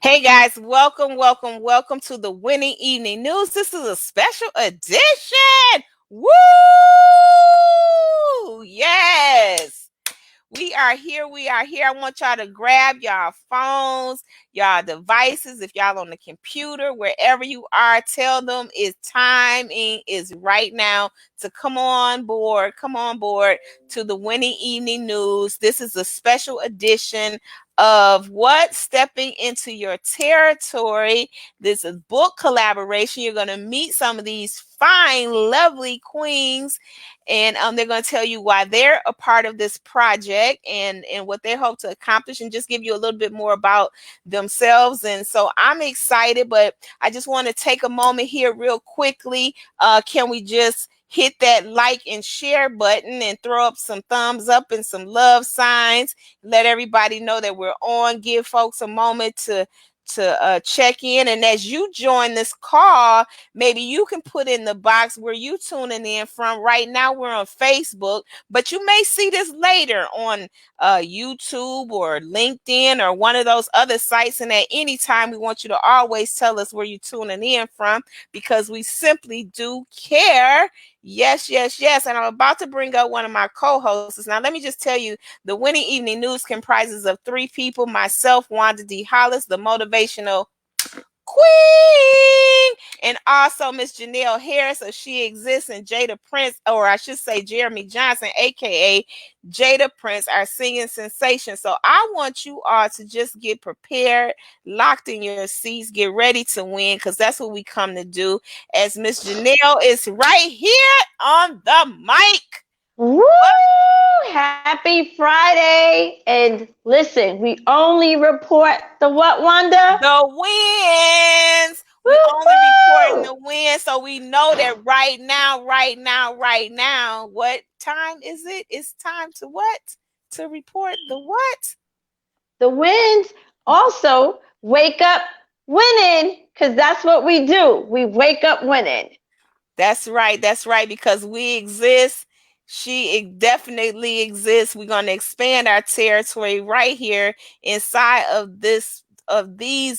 Hey guys, welcome to the Winning Evening News. This is a special edition. Woo! Yes. We are here. I want y'all to grab y'all phones, y'all devices. If y'all on the computer, wherever you are, tell them it's timing is right now to come on board. Come on board to the Winning Evening News. This is a special edition of what stepping into your territory. This is book collaboration. You're going to meet some of these fine, lovely queens, and they're going to tell you why they're a part of this project and what they hope to accomplish, and just give you a little bit more about themselves. And so I'm excited, but I just want to take a moment here real quickly. Can we just hit that like and share button and throw up some thumbs up and some love signs? Let everybody know that we're on. Give folks a moment to check in. And as you join this call, maybe you can put in the box where you tuning in from. Right now we're on Facebook, but you may see this later on YouTube or LinkedIn or one of those other sites. And at any time, we want you to always tell us where you're tuning in from, because we simply do care. Yes, yes, yes. And I'm about to bring up one of my co-hosts. Now, let me just tell you, the Winning Evening News comprises of three people: myself, Wanda D. Hollis, the motivational queen, and also Miss Jenelle Harris, so she exists, and Jada Prince, or I should say Jeremy Johnson, aka Jada Prince, our singing sensation. So I want you all to just get prepared, locked in your seats, get ready to win, because that's what we come to do. As Miss Jenelle is right here on the mic. Woo! Happy Friday. And listen, we only report the what, Wanda? The wins. We only reporting the wins, so we know that right now, what time is it? It's time to what? To report the what? The wins. Also, wake up winning, because that's what we do. We wake up winning. That's right. That's right. Because we exist. She definitely exists. We're going to expand our territory right here inside of these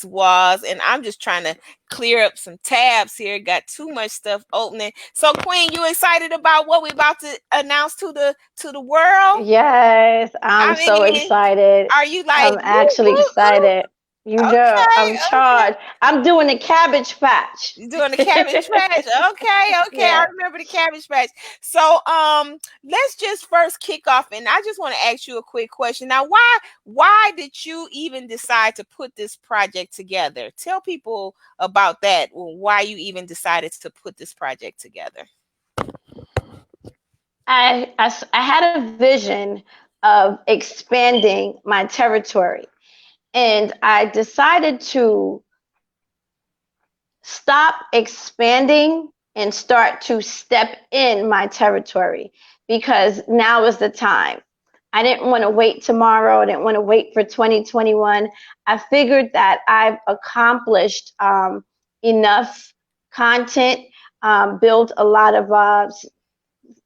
walls. And I'm just trying to clear up some tabs here. Got too much stuff opening. So, Queen, you excited about what we're about to announce to the world? Yes, I'm I so mean, excited. are you like I'm woo actually woo woo? excited. You know, Okay, I'm okay. charged. I'm doing a cabbage patch. You doing the cabbage patch? Okay, okay. I Yeah. remember the cabbage patch. So, let's just first kick off, and I just want to ask you a quick question. Now, why did you even decide to put this project together? Tell people about that. Why you even decided to put this project together? I had a vision of expanding my territory, and I decided to stop expanding and start to step in my territory, because now is the time. I didn't want to wait tomorrow. I didn't want to wait for 2021. I figured that I've accomplished enough content, built a lot of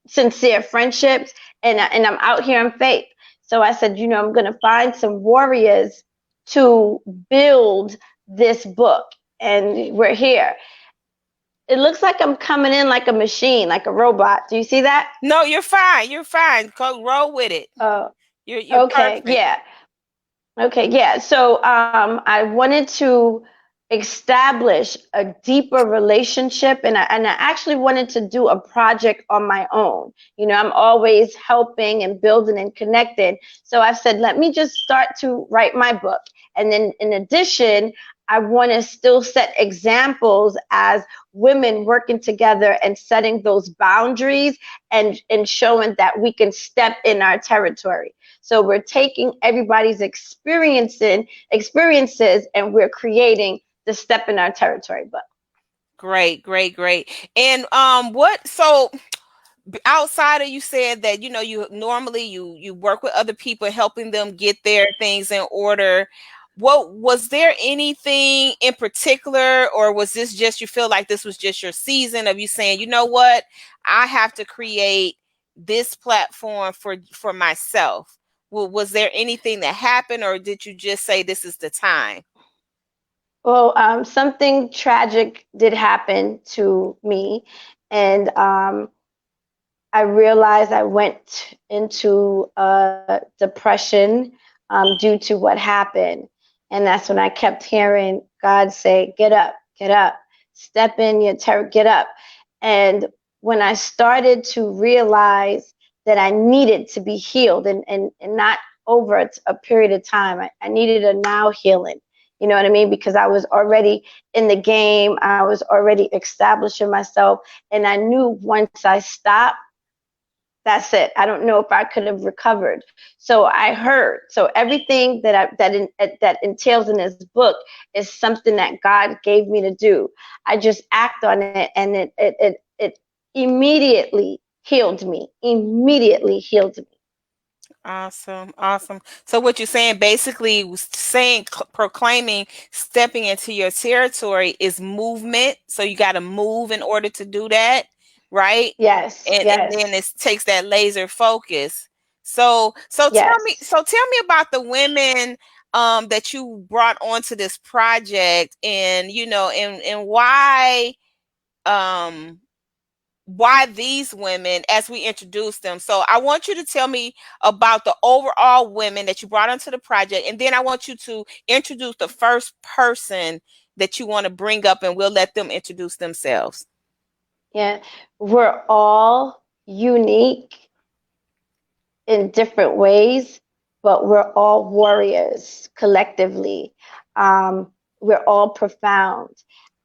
sincere friendships, and I'm out here in faith. So I said, I'm going to find some warriors to build this book, and we're here. It looks like I'm coming in like a machine, like a robot. Do you see that? No, you're fine. You're fine. Go roll with it. Oh, You're okay, perfect. yeah. Okay, yeah. So I wanted to establish a deeper relationship, and I actually wanted to do a project on my own. I'm always helping and building and connecting. So I said, let me just start to write my book. And then in addition, I want to still set examples as women working together and setting those boundaries, and showing that we can step in our territory. So we're taking everybody's experiences, and we're creating the Step in Our Territory book. Great, great, great. And what so outside of, you said that you normally you work with other people, helping them get their things in order. What was there anything in particular, or was this just, you feel like this was just your season of you saying, you know what, I have to create this platform for myself? Was there anything that happened, or did you just say this is the time? Well, something tragic did happen to me, and I realized I went into depression due to what happened. And that's when I kept hearing God say, get up, step in your terror, get up. And when I started to realize that I needed to be healed and not over a period of time, I needed a now healing. You know what I mean? Because I was already in the game, I was already establishing myself. And I knew once I stopped, that's it. I don't know if I could have recovered. So I heard. So everything that entails in this book is something that God gave me to do. I just act on it, and it immediately healed me. Immediately healed me. Awesome, awesome. So what you're saying, basically saying, proclaiming, stepping into your territory is movement. So you got to move in order to do that, right? Yes, And then yes, it takes that laser focus. yes. So tell me about the women that you brought onto this project, and and um why these women as we introduce them. So I want you to tell me about the overall women that you brought onto the project, and then I want you to introduce the first person that you want to bring up, and we'll let them introduce themselves. Yeah. We're all unique in different ways, but we're all warriors collectively. Um, we're all profound.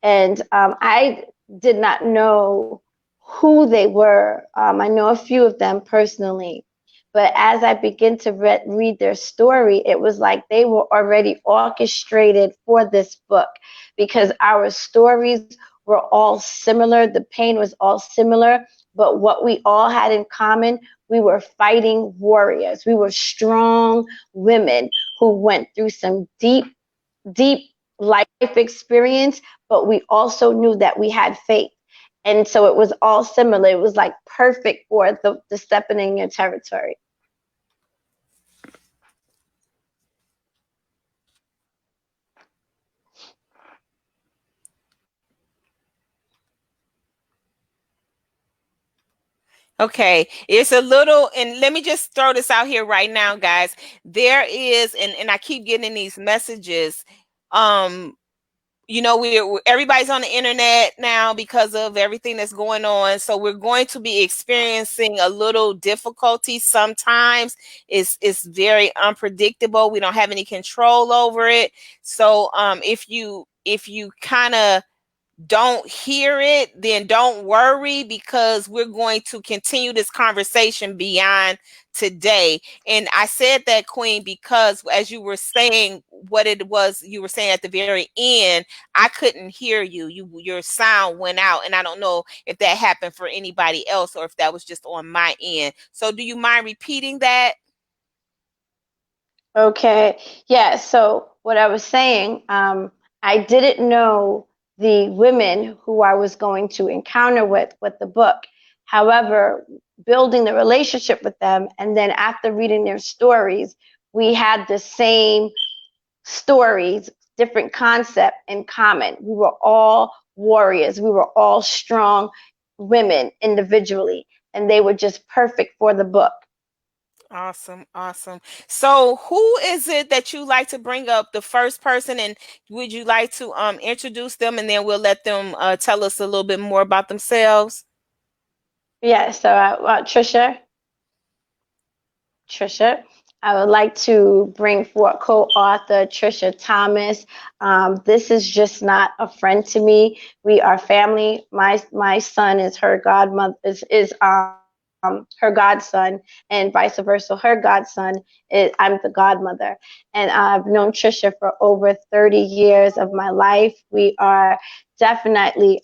And I did not know who they were. I know a few of them personally. But as I begin to read their story, it was like they were already orchestrated for this book because our stories were all similar. The pain was all similar. But what we all had in common, we were fighting warriors. We were strong women who went through some deep, deep life experience, but we also knew that we had faith. And so it was all similar. It was like perfect for the stepping in your territory. Okay, it's a little, and let me just throw this out here right now, guys. There is, and I keep getting these messages. Um, everybody's on the internet now because of everything that's going on. So we're going to be experiencing a little difficulty sometimes. It's very unpredictable. We don't have any control over it. So if you kind of don't hear it, then don't worry, because we're going to continue this conversation beyond today. And I said that, Queen, because as you were saying what it was you were saying at the very end, I couldn't hear you. Your sound went out, and I don't know if that happened for anybody else or if that was just on my end. So do you mind repeating that? Okay. Yeah. So what I was saying, I didn't know the women who I was going to encounter with the book. However, building the relationship with them, and then after reading their stories, we had the same stories, different concept in common. We were all warriors. We were all strong women individually, and they were just perfect for the book. Awesome, awesome. So, who is it that you like to bring up, the first person, and would you like to introduce them, and then we'll let them tell us a little bit more about themselves? Yeah. So, Trisha. I would like to bring forth co-author Trisha Thomas. This is just not a friend to me. We are family. My son is her godmother is her godson, and vice versa. Her godson is I'm the godmother, and I've known Trisha for over 30 years of my life. We are definitely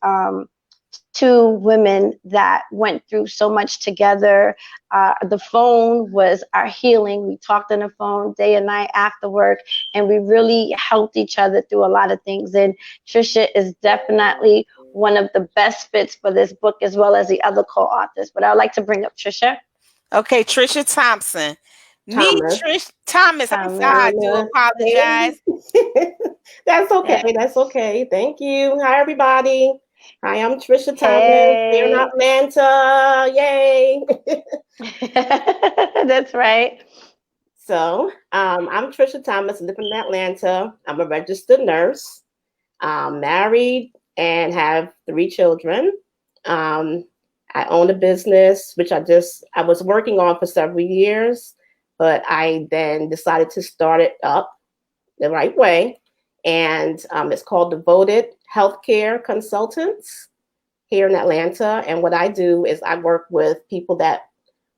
two women that went through so much together. The phone was our healing. We talked on the phone day and night after work, and we really helped each other through a lot of things. And Trisha is definitely one of the best fits for this book, as well as the other co-authors. But I would like to bring up Trisha Okay, Trisha Thompson. Me, Thomas. Trish Thomas. I'm sorry. I do Thomas. apologize. Hey. That's okay. Yeah. That's okay. Thank you. Hi, everybody. Hi, I'm Trisha Thomas here in Hey. Atlanta. Yay. That's right. So, I'm Trisha Thomas, living in Atlanta. I'm a registered nurse, married, and have 3 children. Um, I own a business, which I was working on for several years, but I then decided to start it up the right way. And it's called Devoted Healthcare Consultants here in Atlanta. And what I do is I work with people that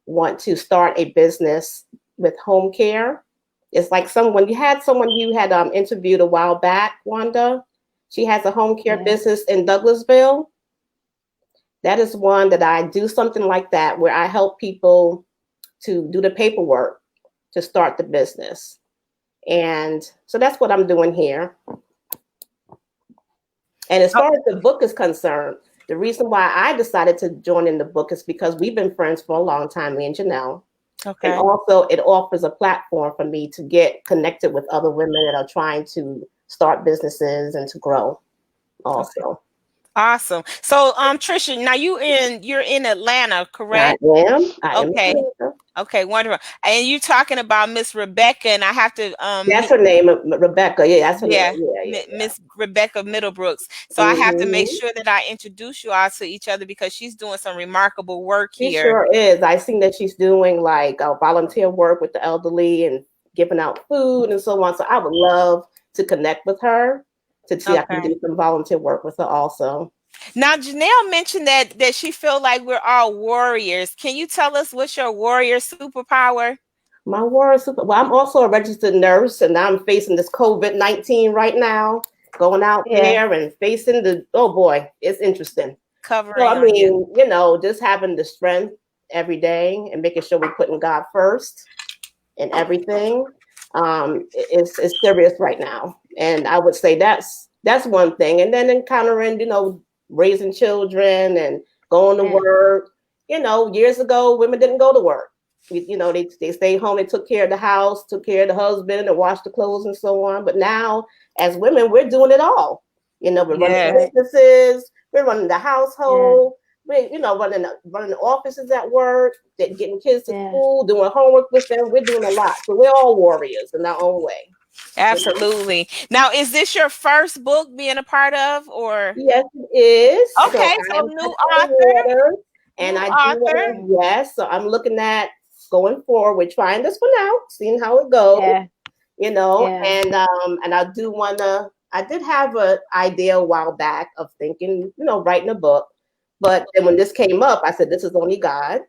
want to start a business with home care. It's like someone you had interviewed a while back, Wanda. She has a home care Yeah. business in Douglasville. That is one that I do something like that where I help people to do the paperwork to start the business. And so that's what I'm doing here. And as Oh, far as the book is concerned, the reason why I decided to join in the book is because we've been friends for a long time, me and Jenelle. And okay. also, it offers a platform for me to get connected with other women that are trying to start businesses and to grow Okay. also. Awesome. So, Trisha, now you're in Atlanta, I correct? am. I am. Okay. Okay, wonderful. And you talking about Miss Rebecca, and I have to That's her name, Rebecca. Yeah, that's her name. yeah, Yeah, yeah, Miss Rebecca Middlebrooks. So I yeah. have to make Hmm. sure that I introduce you all to each other because she's doing some remarkable work She here. sure is. I seen that she's doing like volunteer work with the elderly and giving out food and so on. So I would love to connect with her to see if I can Okay. do some volunteer work with her also. Now Janelle mentioned that she feel like we're all warriors. Can you tell us what's your warrior superpower? My word, super. Well, I'm also a registered nurse, and I'm facing this COVID-19 right now. Going out Yeah. there and facing oh boy, it's interesting. So Covering I on you. mean, just having the strength every day and making sure we're putting God first and everything is serious right now. And I would say that's one thing. And then encountering, raising children and going to Yeah. work. Years ago, women didn't go to work. They stayed home. They took care of the house, took care of the husband, and washed the clothes and so on. But now, as women, we're doing it all. We're running Yes. Right. businesses, we're running the Yeah. household, we're running the offices at work, getting kids to Yeah. school, doing homework with them. We're doing a lot, so we're all warriors in our own way. Absolutely. Now, is this your first book being a part of, or Yes, it is. So okay, I so am new touching the author, water, new and I do author. want to. Yes, so I'm looking at going forward. We're trying this one out, seeing how it goes. Yeah. Yeah. And I do want to. I did have an idea a while back of thinking, writing a book, but then when this came up, I said, "This is only God," you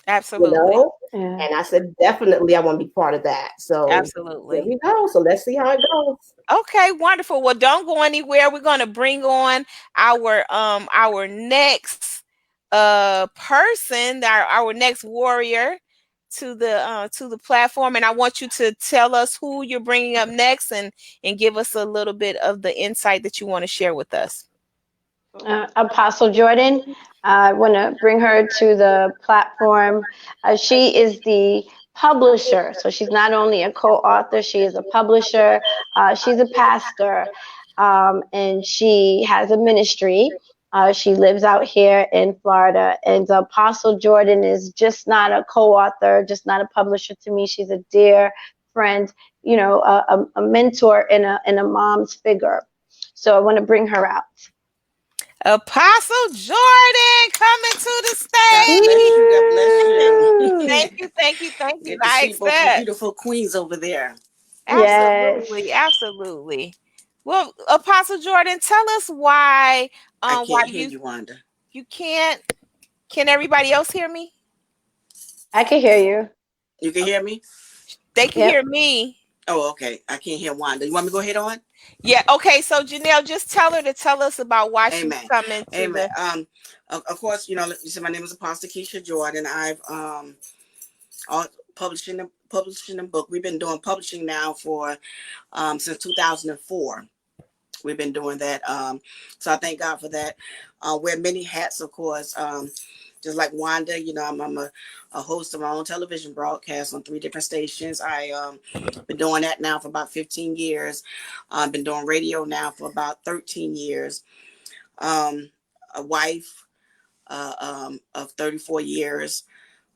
Absolutely. know. Yeah. And I said, definitely, I want to be part of that. So here Absolutely. we go. So let's see how it goes. Okay, wonderful. Well, don't go anywhere. We're going to bring on our next person, our next warrior to the platform, and I want you to tell us who you're bringing up next and give us a little bit of the insight that you want to share with us. Apostle Jordan. I want to bring her to the platform. She is the publisher. So she's not only a co author, she is a publisher. She's a pastor, and she has a ministry. She lives out here in Florida. And Apostle Jordan is just not a co author, just not a publisher to me. She's a dear friend, a mentor and a mom's figure. So I want to bring her out. Apostle Jordan coming to the God bless you. God bless stage. you. Woo! Thank you, thank you, thank you. Good to I see both you accept. beautiful queens over there. Absolutely, Yes. absolutely. Well, Apostle Jordan, tell us I why can't hear you, Wanda. you can't. Can everybody else hear me? I can hear you. You can hear me? They can hear Yep. me. Oh, okay. I can't hear Wanda. You want me to go ahead on? Yeah. Okay. So Janelle, just tell her to tell us about why she's Amen. coming to Amen. the. Of course, you said my name is Apostle Keisha Jordan. I've all, publishing a book. We've been doing publishing now for since 2004. We've been doing that. So I thank God for that. Wear many hats, of course. just like Wanda, I'm a host of my own television broadcast on 3 different stations. I been doing that now for about 15 years. I've been doing radio now for about 13 years. A wife of 34 years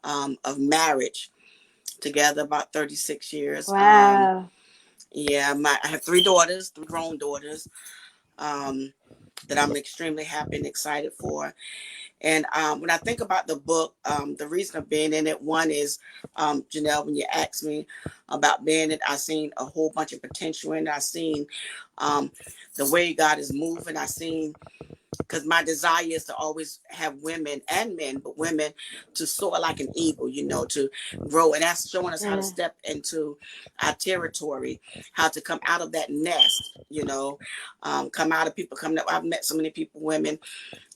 of marriage together, about 36 years. Wow. Yeah, I have 3 daughters, 3 grown daughters, that I'm extremely happy and excited for. And when I think about the book, the reason of being in it, one is, Jenelle, when you asked me about being in it, I seen a whole bunch of potential in it. I seen um, the way God is moving. I seen, because my desire is to always have women and men, but women to soar like an eagle, to grow. And that's showing us how to Yeah. step into our territory, how to come out of that nest, come out of people coming up. I've met so many people, women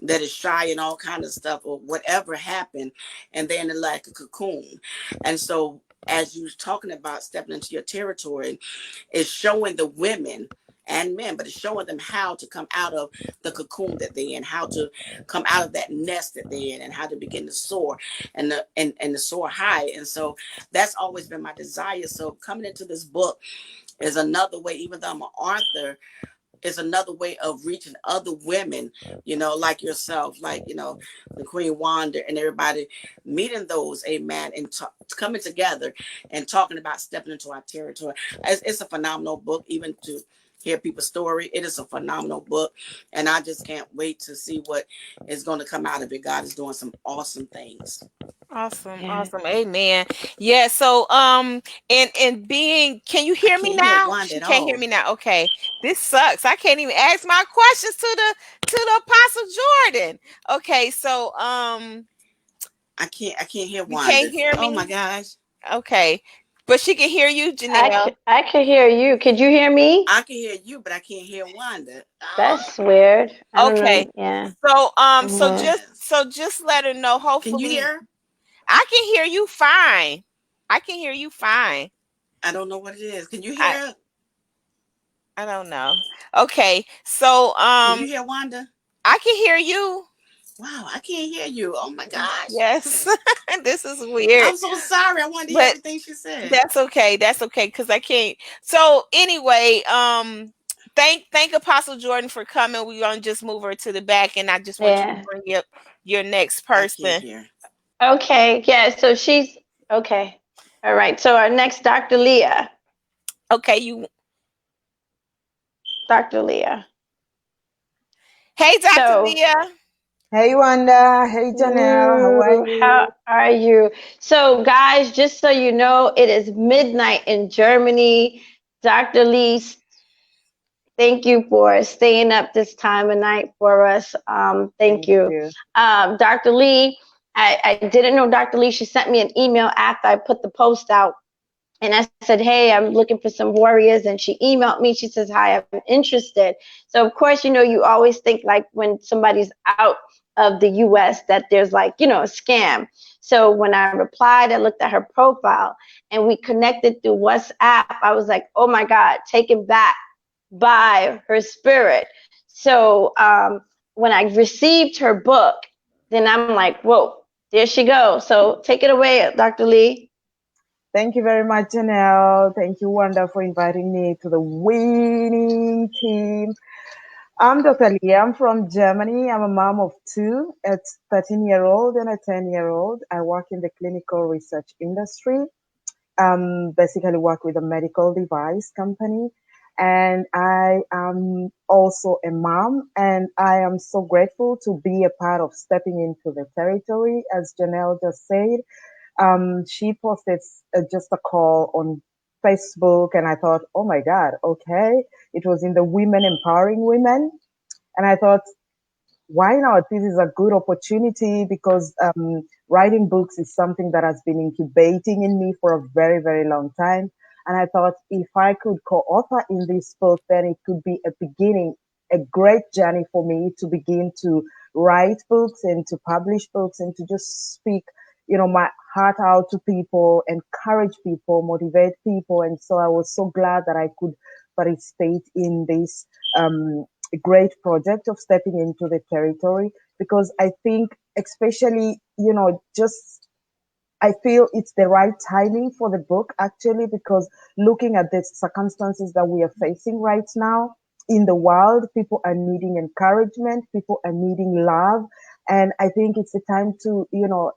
that is shy and all kind of stuff, or whatever happened, and they're in like a cocoon. And so as you talking about stepping into your territory, it's showing the women and men, but it's showing them how to come out of the cocoon that they're in, how to come out of that nest that they're in, and how to begin to soar and to soar high. And so that's always been my desire. So coming into this book is another way, even though I'm an author, is another way of reaching other women, like yourself, like, the Queen Wanda and everybody, meeting those, amen, and coming together and talking about stepping into our territory. It's a phenomenal book, even to hear people's story. It is a phenomenal book, and I just can't wait to see what is going to come out of it. God is doing some awesome things. Awesome, Yeah. awesome, amen. Yeah, so and being, can you I hear me can't hear now? Wanda She at can't hear all. me now. Okay, this sucks. I can't even ask my questions to the Apostle Jordan. Okay, so I can't hear you can't Wanda. hear Oh my me. gosh. Okay, but she can hear you, Janelle. I could hear you. Could you hear me? I can hear you, but I can't hear Wanda. Oh, That's weird. I don't Okay, know. Yeah. so Hmm. yes. so just let her know. Can you Hopefully, hear? I can hear you fine. I can hear you fine. I don't know what it is. Can you I hear? I don't know. Okay, so Can you hear Wanda? I can hear you. Wow, I can't hear you. Oh my gosh. Yes. This is weird. I'm so sorry. I wanted to hear But everything she said. that's okay. That's okay because I can't. So anyway, thank Apostle Jordan for coming. We're gonna just move her to the back, and I just want you to Yeah. bring up your next I can't person. hear. Okay. Yeah. So she's okay. All right. So our next, Dr. Leah. Okay, you. Dr. Leah. Hey, Dr. So, Leah. Hey Wanda, hey Janelle, how are ooh, how you? are you? So, guys, just so you know, it is midnight in Germany. Dr. Lee, thank you for staying up this time of night for us. Thank Thank you. you. Dr. Lee, I didn't know Dr. Lee. She sent me an email after I put the post out. And I said, hey, I'm looking for some warriors. And she emailed me. She says, hi, I'm interested. So, of course, you always think like when somebody's out of the US that there's like, a scam. So when I replied, I looked at her profile and we connected through WhatsApp. I was like, oh my God, taken back by her spirit. So when I received her book, then I'm like, whoa, there she goes. So take it away, Dr. Lee. Thank you very much, Janelle. Thank you, Wanda, for inviting me to the winning team. I'm Dr. Leah. I'm from Germany. I'm a mom of two, a 13-year-old and a 10-year-old. I work in the clinical research industry. Basically work with a medical device company. And I am also a mom, and I am so grateful to be a part of stepping into the territory, as Janelle just said. She posted just a call on Facebook, and I thought, oh my God, okay. It was in the Women Empowering Women. And I thought, why not? This is a good opportunity because writing books is something that has been incubating in me for a very, very long time. And I thought if I could co-author in this book, then it could be a beginning, a great journey for me to begin to write books and to publish books and to just speak, my heart out to people, encourage people, motivate people. And so I was so glad that I could participate in this a great project of stepping into the territory because I think, especially just I feel it's the right timing for the book actually, because looking at the circumstances that we are facing right now in the world, people are needing encouragement, people are needing love. And I think it's the time to,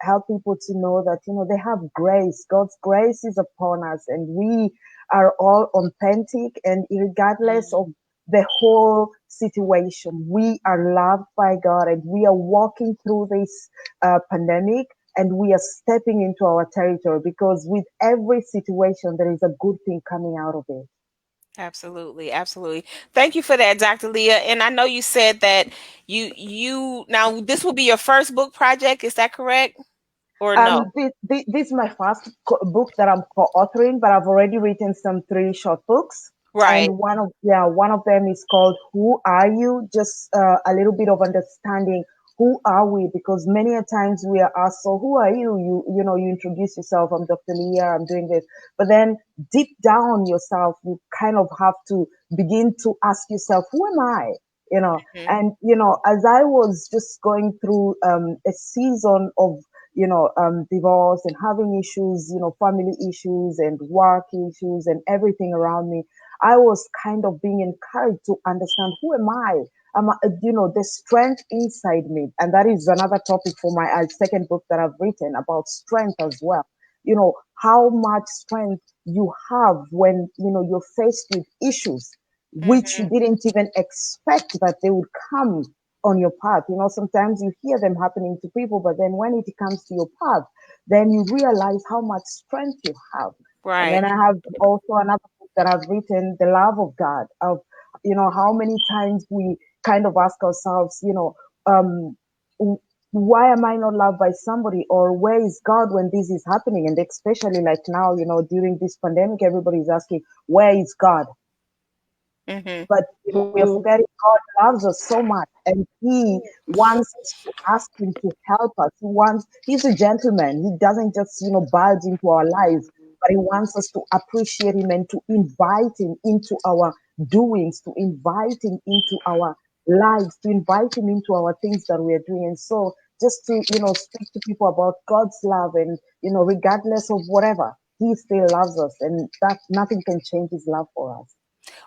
help people to know that, they have grace. God's grace is upon us, and we are all authentic. And regardless of the whole situation, we are loved by God, and we are walking through this pandemic, and we are stepping into our territory, because with every situation there is a good thing coming out of it. Absolutely, absolutely. Thank you for that, Dr. Leah. And I know you said that you now this will be your first book project. Is that correct or no? This is my first book that I'm co-authoring, but I've already written some three short books, Right. and one of them is called "Who Are You?" Just a little bit of understanding. Who are we? Because many a times we are asked, "So who are you?" You introduce yourself. I'm Dr. Leah. I'm doing this, but then deep down yourself, you kind of have to begin to ask yourself, "Who am I?" Mhm. And as I was just going through a season of divorce and having issues, family issues and work issues and everything around me, I was kind of being encouraged to understand, who am I? The strength inside me. And that is another topic for my second book that I've written about strength as well. How much strength you have when, you're faced with issues which you Mhm. didn't even expect that they would come on your path. Sometimes you hear them happening to people, but then when it comes to your path, then you realize how much strength you have. And Right. then I have also another book that I've written, The Love of God, of, how many times we kind of ask ourselves, um, why am I not loved by somebody? Or where is God when this is happening? And especially like now, during this pandemic, everybody is asking, where is God? Mhm. But we are Mhm. forgetting God loves us so much, and He wants us to ask Him to help us. He's a gentleman. He doesn't just barge into our lives, but He wants us to appreciate Him and to invite Him into our doings, to invite Him into our lives, to invite Him into our things that we are doing. And so, just to speak to people about God's love, and regardless of whatever, He still loves us, and that nothing can change His love for us.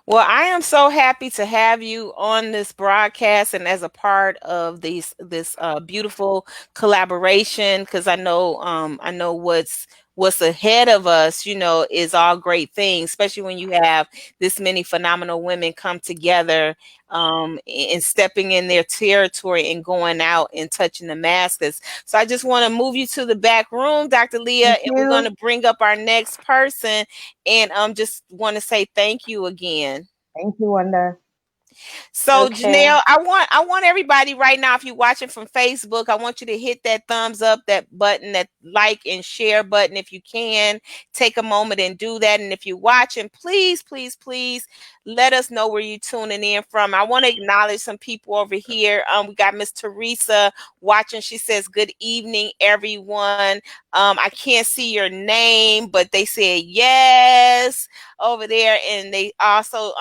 Well, I am so happy to have you on this broadcast and as a part of this beautiful collaboration, because I know what's ahead of us, is all great things, especially when you have this many phenomenal women come together and stepping in their territory and going out and touching the masses. So I just want to move you to the back room, Dr. Leah, Thank and we're going you. to bring up our next person, and just want to say thank you again. Thank you, Wanda. So Okay. Janelle, I want everybody right now, if you're watching from Facebook, I want you to hit that thumbs up, that button, that like and share button if you can. Take a moment and do that. And if you're watching, please, please, please let us know where you're tuning in from. I want to acknowledge some people over here. We got Miss Teresa watching. She says, "Good evening, everyone." I can't see your name, but they said yes over there. And they also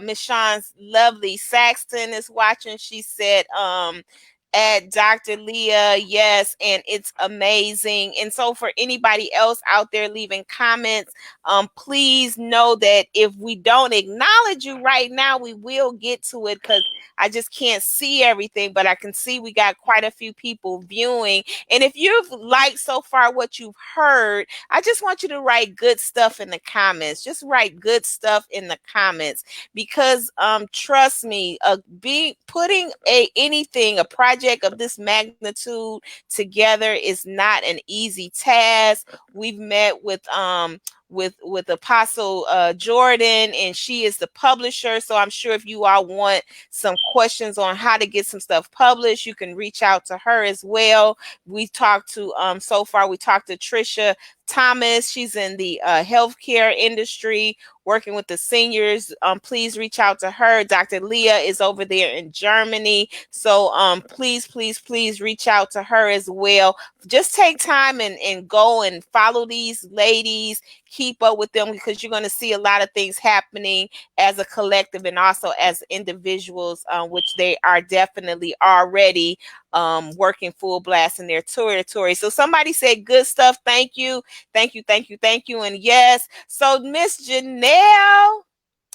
Miss Sean's lovely Saxton is watching. She said at Dr. Leah, yes, and it's amazing. And so for anybody else out there leaving comments, please know that if we don't acknowledge you right now, we will get to it, because I just can't see everything, but I can see we got quite a few people viewing. And if you've liked so far what you've heard, I just want you to write good stuff in the comments. Just write good stuff in the comments, because trust me, be putting a project of this magnitude together is not an easy task. We've met with Apostle Jordan, and she is the publisher. So I'm sure if you all want some questions on how to get some stuff published, you can reach out to her as well. We talked to so far we talked to Trisha Thomas. She's in the healthcare industry, working with the seniors. Please reach out to her. Dr. Leah is over there in Germany. So please, please, please reach out to her as well. Just take time and go and follow these ladies, keep up with them, because you're going to see a lot of things happening as a collective and also as individuals, which they are definitely already working full blast in their territory. So somebody said good stuff. Thank you. Thank you. Thank you. Thank you. And yes. So Miss Jenelle,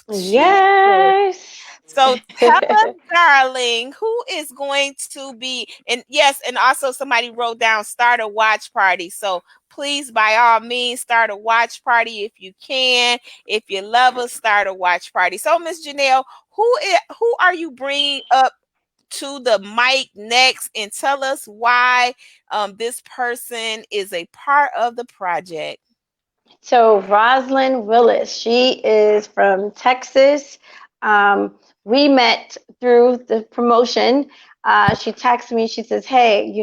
Jesus. Yes. So tell us, darling, who is going to be, and yes, and also somebody wrote down start a watch party. So please, by all means, start a watch party if you can. If you love us, start a watch party. So Miss Jenelle, who are you bringing up to the mic next, and tell us why this person is a part of the project? So Rosalind Willis, she is from Texas. We met through the promotion. She texted me. She says, "Hey,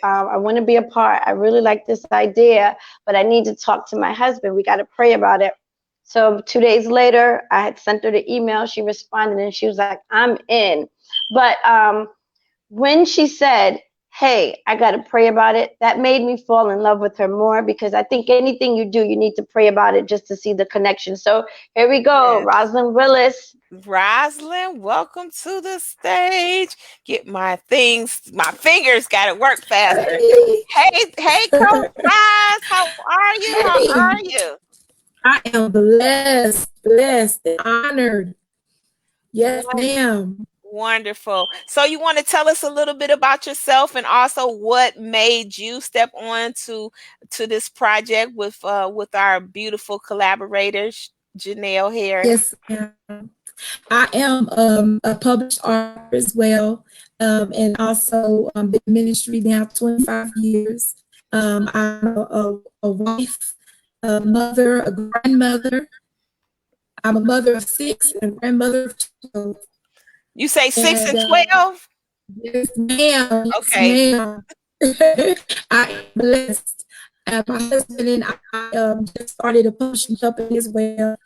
I want to be a part. I really like this idea, but I need to talk to my husband. We got to pray about it." So 2 days later, I had sent her the email. She responded, and she was like, "I'm in." But when she said, "Hey, I got to pray about it," that made me fall in love with her more, because I think anything you do, you need to pray about it just to see the connection. So here we go, Yes. Rosalind Willis. Rosalind, welcome to the stage. Get my things, my fingers got to work faster. Hey, Hey, Coach Roz, how are you? How are hey, you? I am blessed, and honored. Yes, ma'am. Wonderful. So you want to tell us a little bit about yourself, and also what made you step on to this project with our beautiful collaborators, Jenelle here. Yes, ma'am. I am a published author as well, and also been in ministry now 25 years. I'm a wife, a mother, a grandmother. I'm a mother of six and a grandmother of 12. You say 6 And and 12? yes, ma'am. Yes, Okay. ma'am. I am blessed. My husband and I just started a publishing company as well,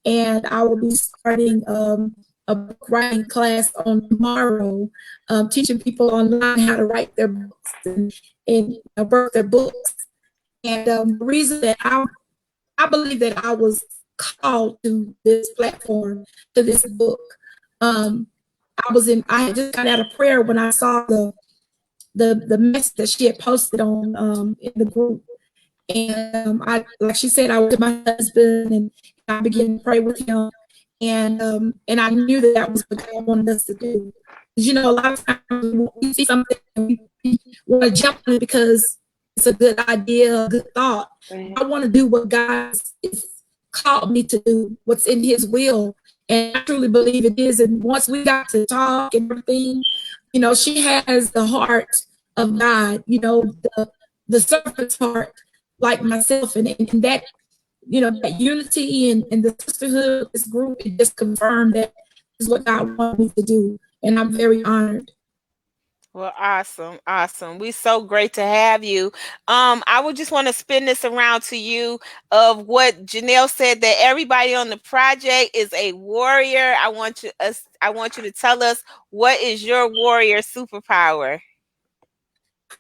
and I will be starting a book writing class on tomorrow, teaching people online how to write their books and birth their books. And the reason that I believe that I was called to this platform, to this book. Um, I had just got out of prayer when I saw the message that she had posted on in the group. And I, like she said, I went to my husband and I began to pray with him. And I knew that that was what God wanted us to do. Because, a lot of times we see something and we want to jump on it because it's a good idea, a good thought. Right. I want to do what God is called me to do, what's in His will. And I truly believe it is. And once we got to talk and everything, she has the heart of God, the servant's heart, like myself. And that, that unity and the sisterhood of this group, it just confirmed that is what God wanted me to do. And I'm very honored. Well, awesome, awesome. We so great to have you. I would just want to spin this around to you of what Jenelle said, that everybody on the project is a warrior. I want you to tell us, what is your warrior superpower?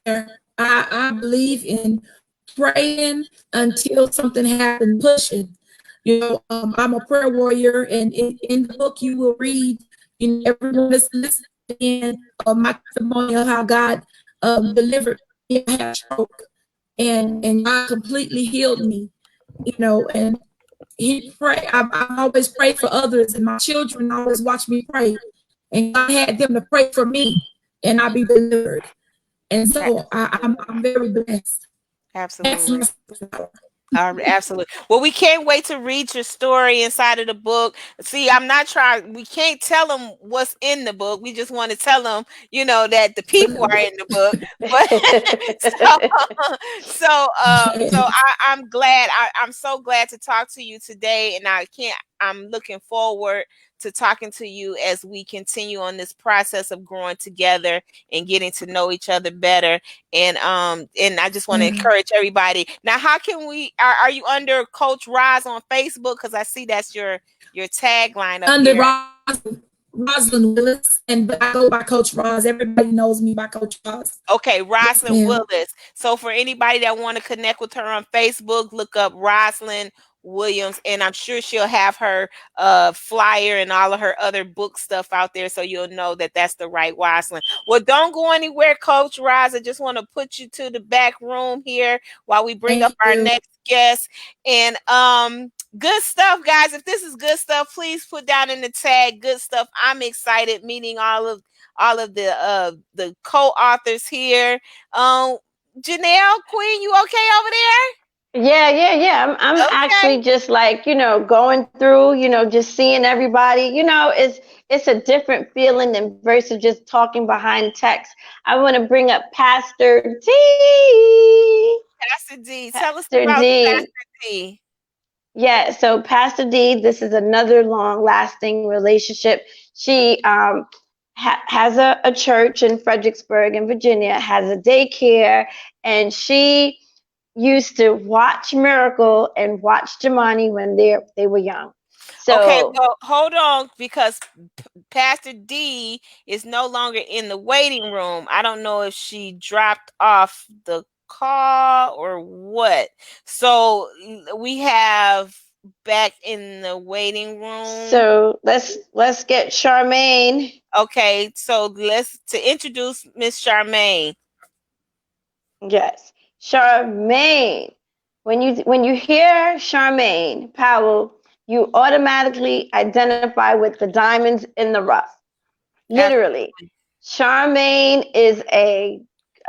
I believe in praying until something happens, pushing. I'm a prayer warrior, and in the book you will read, everyone is listening my testimony of how God delivered me. I had a stroke, and God completely healed me. And I always pray for others, and my children always watch me pray, and God had them to pray for me, and I be delivered. And so I'm very blessed. That's Absolutely. my Absolutely. Well, we can't wait to read your story inside of the book. See, I'm not trying. We can't tell them what's in the book. We just want to tell them, that the people are in the book. But so, I'm glad. I'm so glad to talk to you today, and I'm looking forward to talking to you as we continue on this process of growing together and getting to know each other better. And I just want to encourage everybody. Now, how can we are you under Coach Roz on Facebook? Because I see that's your tagline up under there. Rosalind Willis, but I go by Coach Roz. Everybody knows me by Coach Roz. Okay, Rosalind Yes, Willis. So for anybody that want to connect with her on Facebook, look up Rosalind Williams, and I'm sure she'll have her flyer and all of her other book stuff out there, so you'll know that that's the right Wiseline. Well, don't go anywhere, Coach Roz. I just want to put you to the back room here while we bring up Thank our you. next guest. And good stuff, guys. If this is good stuff, please put down in the tag good stuff. I'm excited meeting all of the co-authors here. Jenelle, Queen, you okay over there? Yeah. I'm Okay. actually just like, going through, just seeing everybody. It's a different feeling than versus just talking behind text. I want to bring up Pastor D. Pastor D, tell us Pastor about D. Pastor D. Yeah, so Pastor D, this is another long-lasting relationship. She has a church in Fredericksburg in Virginia, has a daycare, and she used to watch Miracle and watch Jamani when they were young. Okay, So well, hold on, because Pastor D is no longer in the waiting room. I don't know if she dropped off the call or what. So we have back in the waiting room. so let's get Charmaine. Okay, so to introduce Miss Charmaine. Yes, Charmaine. When you hear Charmaine Powell, you automatically identify with the diamonds in the rough. Literally, Absolutely. Charmaine is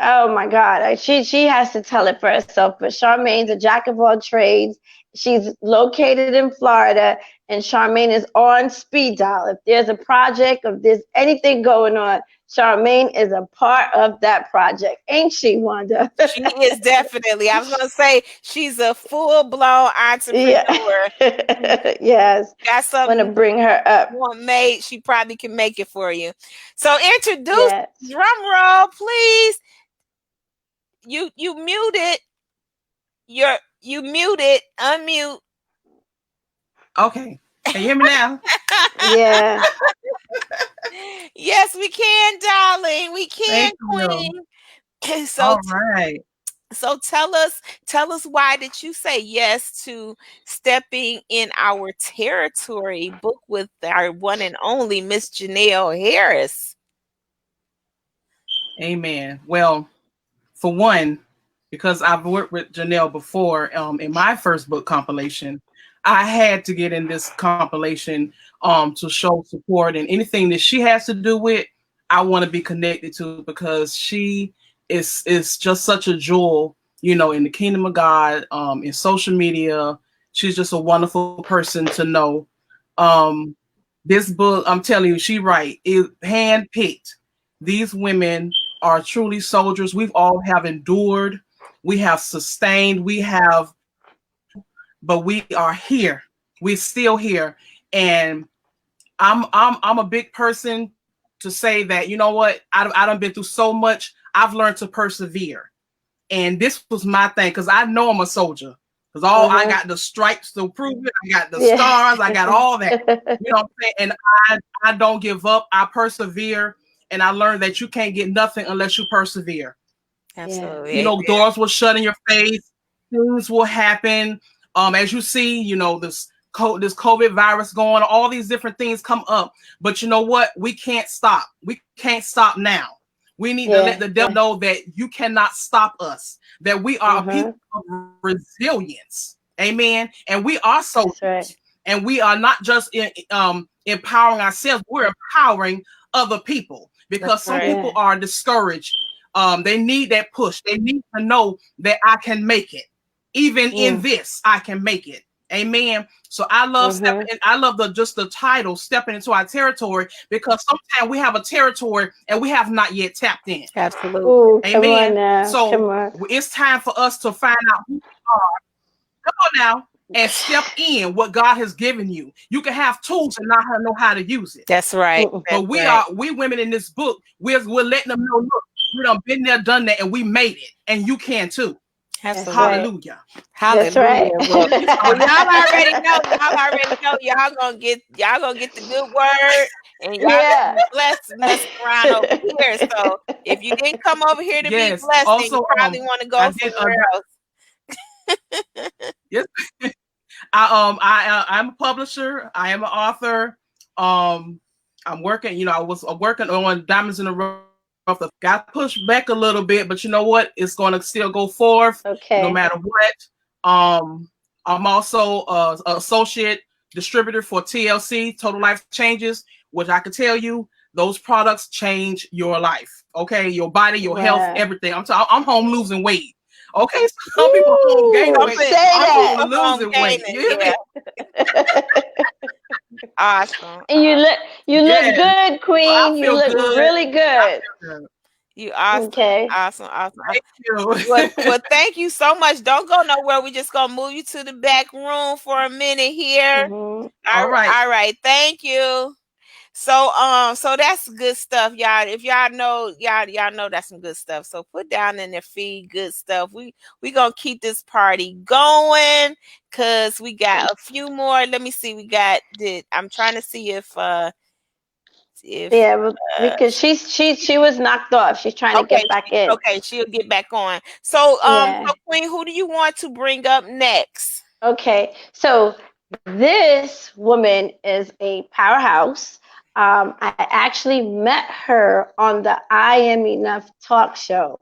oh my God, she has to tell it for herself. But Charmaine's a jack of all trades. She's located in Florida, and Charmaine is on speed dial. If there's a project, if there's anything going on, Charmaine is a part of that project, ain't she, Wanda? She is definitely. I was gonna say she's a full-blown Yeah. entrepreneur. Yes. Got Want to something bring her up. want made, she probably can make it for you. So introduce, Yes. drum roll, please. You muted. You muted. Unmute. Okay. Can you hear me now? Yeah. Yes, we can, darling. We can, Thank you. Queen. All right. So tell us why did you say yes to stepping in our territory book with our one and only Miss Jenelle Harris? Amen. Well, for one, because I've worked with Jenelle before in my first book compilation, I had to get in this compilation to show support, and anything that she has to do with, I want to be connected to, because she is just such a jewel, in the kingdom of God, in social media. She's just a wonderful person to know. This book, I'm telling you, she right, is handpicked. These women are truly soldiers. We've all have endured, we have sustained, but we are here. We're still here. And I'm a big person to say that, you know what, I done been through so much. I've learned to persevere. And this was my thing, because I know I'm a soldier. Because I got the stripes to prove it. I got the stars. I got all that. You know what I'm saying? And I don't give up. I persevere. And I learned that you can't get nothing unless you persevere. Absolutely. Doors will shut in your face. Things will happen. As you see, this COVID virus going, all these different things come up. But you know what? We can't stop. We can't stop now. We need to let the devil know that you cannot stop us, that we are a people of resilience. Amen. And we are soldiers. Right. And we are not just empowering ourselves, we're empowering other people, because some people are discouraged. They need that push. They need to know that I can make it. Even in this, I can make it. Amen. So I love stepping in. I love the title, stepping into our territory, because sometimes we have a territory and we have not yet tapped in. Absolutely. Ooh, amen. So it's time for us to find out who we are. Come on now. And step in what God has given you. You can have tools and not know how to use it. That's right. But we women in this book, we're letting them know, look, we done been there, done that, and we made it. And you can too. Absolutely. Hallelujah. Hallelujah. That's right. Well, y'all already know. Y'all gonna get the good word, and y'all gonna be blessed messing around over here. So if you didn't come over here to be blessed, also, then you probably want to go somewhere else. Yes. I'm a publisher. I am an author. I'm working. I was working on Diamonds in the Rough. Got pushed back a little bit, but you know what? It's going to still go forth, no Okay. matter what. I'm also a associate distributor for TLC, Total Life Changes, which I can tell you, those products change your life. Okay, your body, your health, Wow. everything. I'm home losing weight. Okay, some people home gaining Woo, weight. say I'm that. home losing weight. Gaining, You hear me? Awesome. And you look Yes. good, I Queen. You feel look good. really good. You awesome. Okay. Awesome. Thank you. Well, thank you so much. Don't go nowhere. We're just gonna move you to the back room for a minute here. Mhm. All right. All right. Thank you. So that's good stuff, y'all. If y'all know, y'all know that's some good stuff. So put down in their feed good stuff. We gonna keep this party going because we got a few more. Let me see. I'm trying to see if Yeah, because she was knocked off. She's trying to okay, get back in. okay, she'll get back on. So Yeah. so Queen, who do you want to bring up next? Okay. So this woman is a powerhouse. I actually met her on the I Am Enough talk show.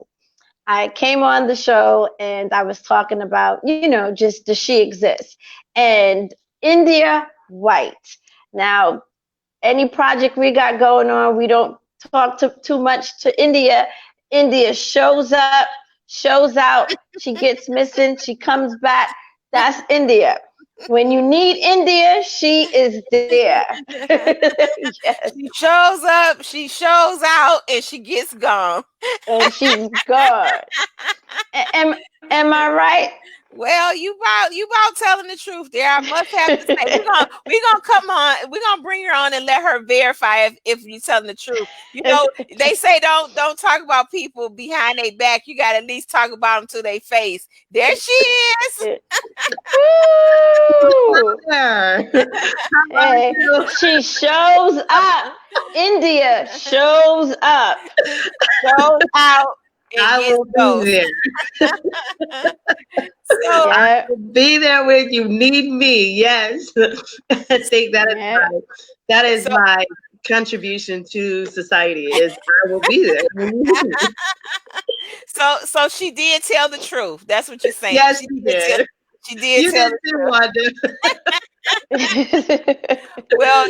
I came on the show and I was talking about, just does she exist? And India White. Now, any project we got going on, we don't talk too much to India. India shows up, shows out, she gets missing, she comes back. That's India. When you need India, she is there. Yes. She shows up, she shows out, and she gets gone. And she's gone. Am I right? Well, you about telling the truth there. I must have to say we gonna come on. We're gonna bring her on and let her verify if you're telling the truth. They say don't talk about people behind their back. You gotta at least talk about them to their face. There she is. Woo! Hey, Hey, she shows up. India shows up. Goes out and I gets will ghost. be there. So Yeah. Be there with you. Need me. Yes. Take that as Yeah. that is So- my contribution to society is I will be there. when you need me. so she did tell the truth. That's what you're saying. Yes, you did. She did You tell did the too, truth. Wanda. Well,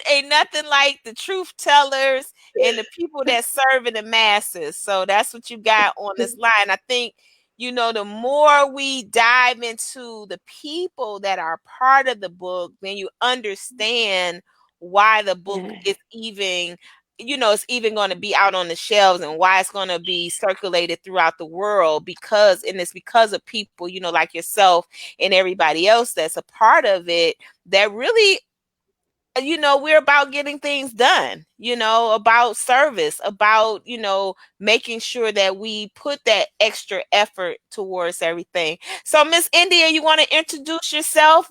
ain't nothing like the truth tellers and the people that serve in the masses. So that's what you got on this line. I think, the more we dive into the people that are part of the book, then you understand why the book is even it's even going to be out on the shelves and why it's going to be circulated throughout the world it's because of people, like yourself and everybody else that's a part of it that really we're about getting things done, about service, about, making sure that we put that extra effort towards everything. So Miss India, you want to introduce yourself,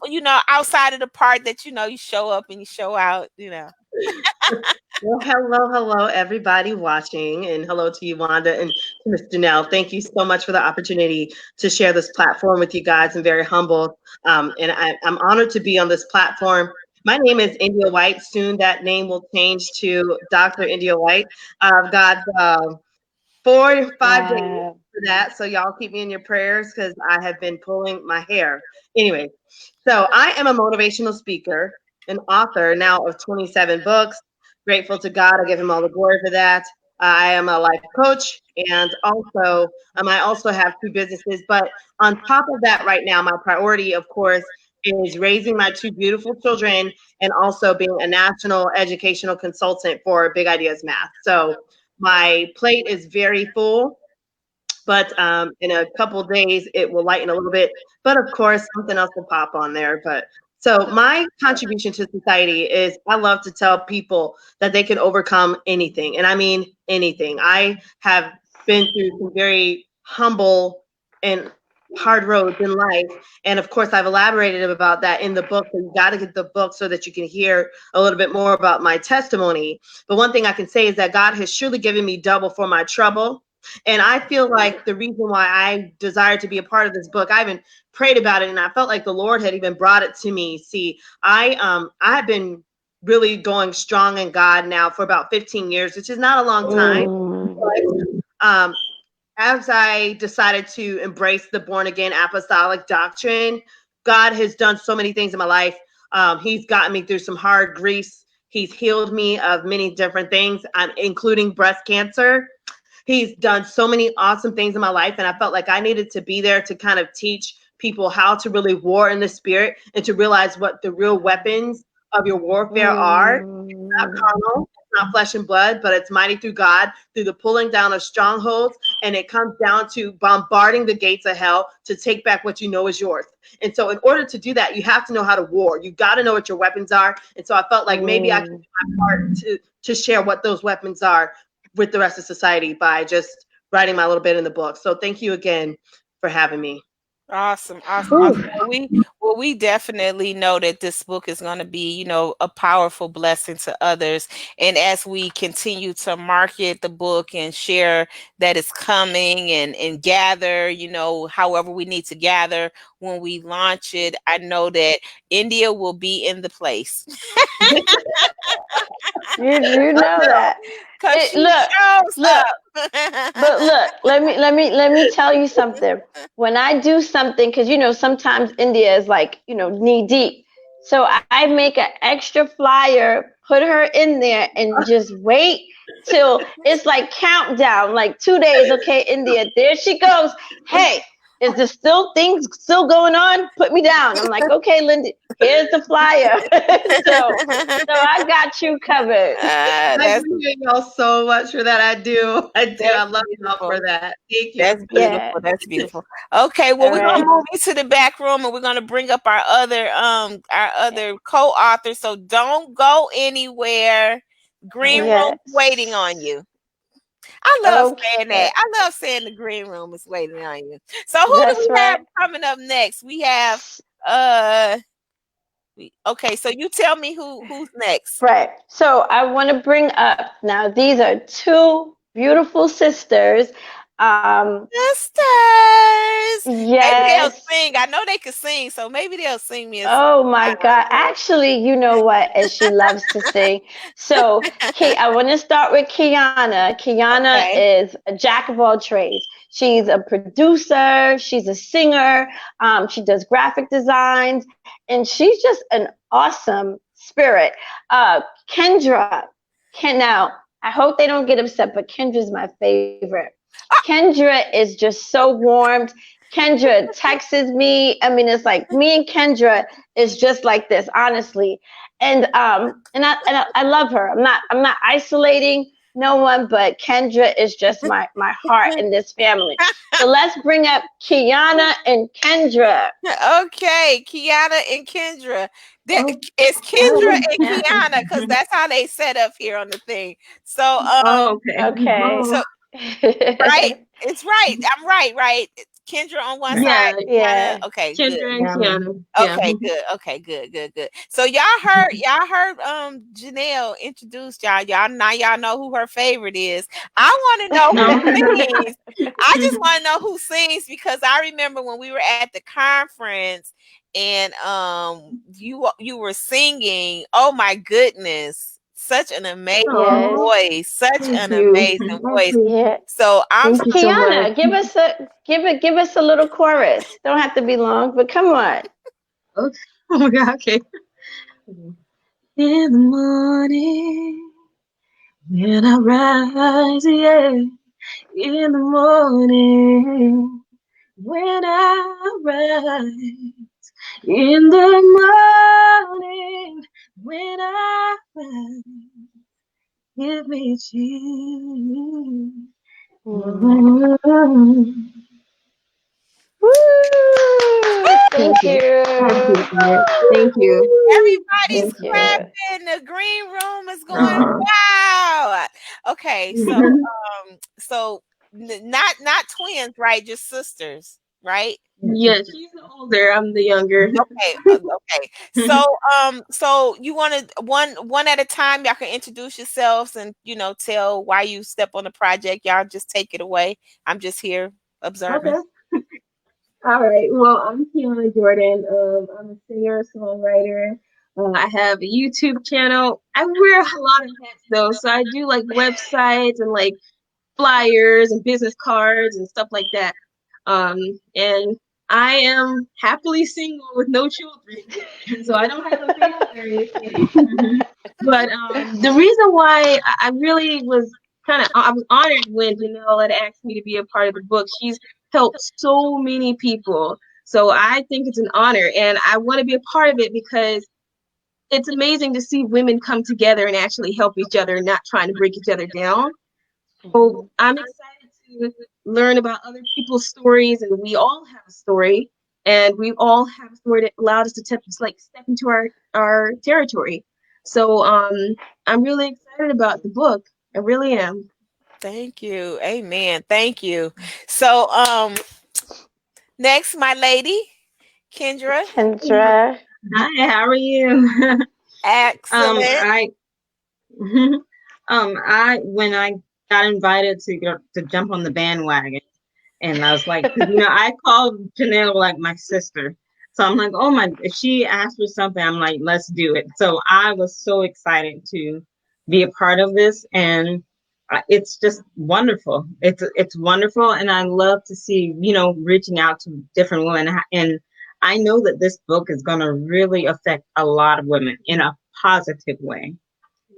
outside of the part that, you show up and you show out. Well, hello, everybody watching, and hello to you, Wanda, and to Ms. Jenelle. Thank you so much for the opportunity to share this platform with you guys. I'm very humbled, and I'm honored to be on this platform. My name is India White. Soon that name will change to Dr. India White. I've got 4 to 5 days for that, so y'all keep me in your prayers because I have been pulling my hair. Anyway, so I am a motivational speaker, an author now of 27 books. Grateful to God. I give him all the glory for that. I am a life coach, and I also have 2 businesses. But on top of that, right now, my priority, of course, is raising my 2 beautiful children and also being a national educational consultant for Big Ideas Math. So my plate is very full, but in a couple of days it will lighten a little bit. But of course, something else will pop on there. But so my contribution to society is I love to tell people that they can overcome anything, and I mean anything. I have been through some very humble and hard roads in life, and of course I've elaborated about that in the book. So you got to get the book so that you can hear a little bit more about my testimony. But one thing I can say is that God has surely given me double for my trouble. And I feel like the reason why I desired to be a part of this book, I even prayed about it, and I felt like the Lord had even brought it to me. See, I have been really going strong in God now for about 15 years, which is not a long time. But as I decided to embrace the born again apostolic doctrine, God has done so many things in my life. He's gotten me through some hard griefs. He's healed me of many different things, including breast cancer. He's done so many awesome things in my life, and I felt like I needed to be there to kind of teach people how to really war in the spirit and to realize what the real weapons of your warfare are. Not carnal, not flesh and blood, but it's mighty through God, through the pulling down of strongholds. And it comes down to bombarding the gates of hell to take back what you know is yours. And so in order to do that, you have to know how to war. You got to know what your weapons are. And so I felt like maybe I could do my part to share what those weapons are with the rest of society by just writing my little bit in the book. So thank you again for having me. Awesome. Well, we definitely know that this book is going to be, a powerful blessing to others. And as we continue to market the book and share that it's coming and gather, however we need to gather when we launch it, I know that India will be in the place. You know that. Because she shows up. But look, let me tell you something. When I do something, because sometimes India is like knee deep, so I make an extra flyer, put her in there, and just wait till it's like countdown, like 2 days. Okay, India, there she goes. Hey, is there still things still going on? Put me down. I'm like, okay, Linda, here's the flyer. so I got you covered. I appreciate y'all so much for that. I do. I love y'all for that. Thank you. That's beautiful. Yeah. That's beautiful. Okay, well, we're gonna move into the back room and we're gonna bring up our other co-authors. So don't go anywhere. Green room waiting on you. I love saying that. I love saying the green room is waiting on you. So who do we have coming up next? We have okay, so you tell me who's next. Right. So I want to bring up now, these are two beautiful sisters. Sisters. Yes. Maybe they'll sing. I know they can sing, so maybe they'll sing me a song. Oh my God. Actually, you know what? And she loves to sing. So I want to start with Kiana. Kiana is a jack of all trades. She's a producer. She's a singer. She does graphic designs. And she's just an awesome spirit. Kendra. Now, I hope they don't get upset, but Kendra's my favorite. Kendra is just so warm. Kendra texts me. I mean, it's like me and Kendra is just like this, honestly. And I love her. I'm not isolating no one, but Kendra is just my heart in this family. So let's bring up Kiana and Kendra. Okay, Kiana and Kendra. It's Kendra and Kiana because that's how they set up here on the thing. So okay. So right, it's right. I'm right. Kendra on one side. Yeah. Kiana. Okay. Kendra good. and Kiana. Okay, good. Okay, good. So y'all heard Jenelle introduced y'all. Y'all know who her favorite is. I want to know who sings. I just want to know who sings because I remember when we were at the conference and you were singing. Oh my goodness. Such an amazing voice. Such an amazing voice. Yeah. So I'm Kiana, give us a little chorus. Don't have to be long, but come on. Okay. Oh my God, okay. In the morning, when I rise, in the morning, when I rise, in the morning, when I rise, give me Jesus. Woo! Thank you. Thank you. Everybody's clapping. The green room is going wow. Okay, so so not twins, right? Just sisters, right? Yeah, she's the older. I'm the younger. Okay, okay. So, so you want to one at a time. Y'all can introduce yourselves and tell why you step on the project. Y'all just take it away. I'm just here observing. Okay. All right. Well, I'm Kiana Jordan. I'm a singer, songwriter. I have a YouTube channel. I wear a lot of hats though, so I do like websites and like flyers and business cards and stuff like that. And I am happily single with no children, so I don't have a family or anything. But the reason why I really was I was honored when Jenelle had asked me to be a part of the book. She's helped so many people. So I think it's an honor, and I want to be a part of it because it's amazing to see women come together and actually help each other, not trying to break each other down. So I'm excited to learn about other people's stories, and we all have a story, and we all have a story that allowed us to step into our territory. So I'm really excited about the book. I really am. Thank you. Amen. Thank you. So, next, my lady, Kendra. Kendra. Hi, how are you? Excellent. I I when I got invited to jump on the bandwagon, and I was like, I called Jenelle like my sister. So I'm like, oh my, if she asked for something, I'm like, let's do it. So I was so excited to be a part of this, and it's just wonderful. It's wonderful, and I love to see, reaching out to different women, and I know that this book is going to really affect a lot of women in a positive way.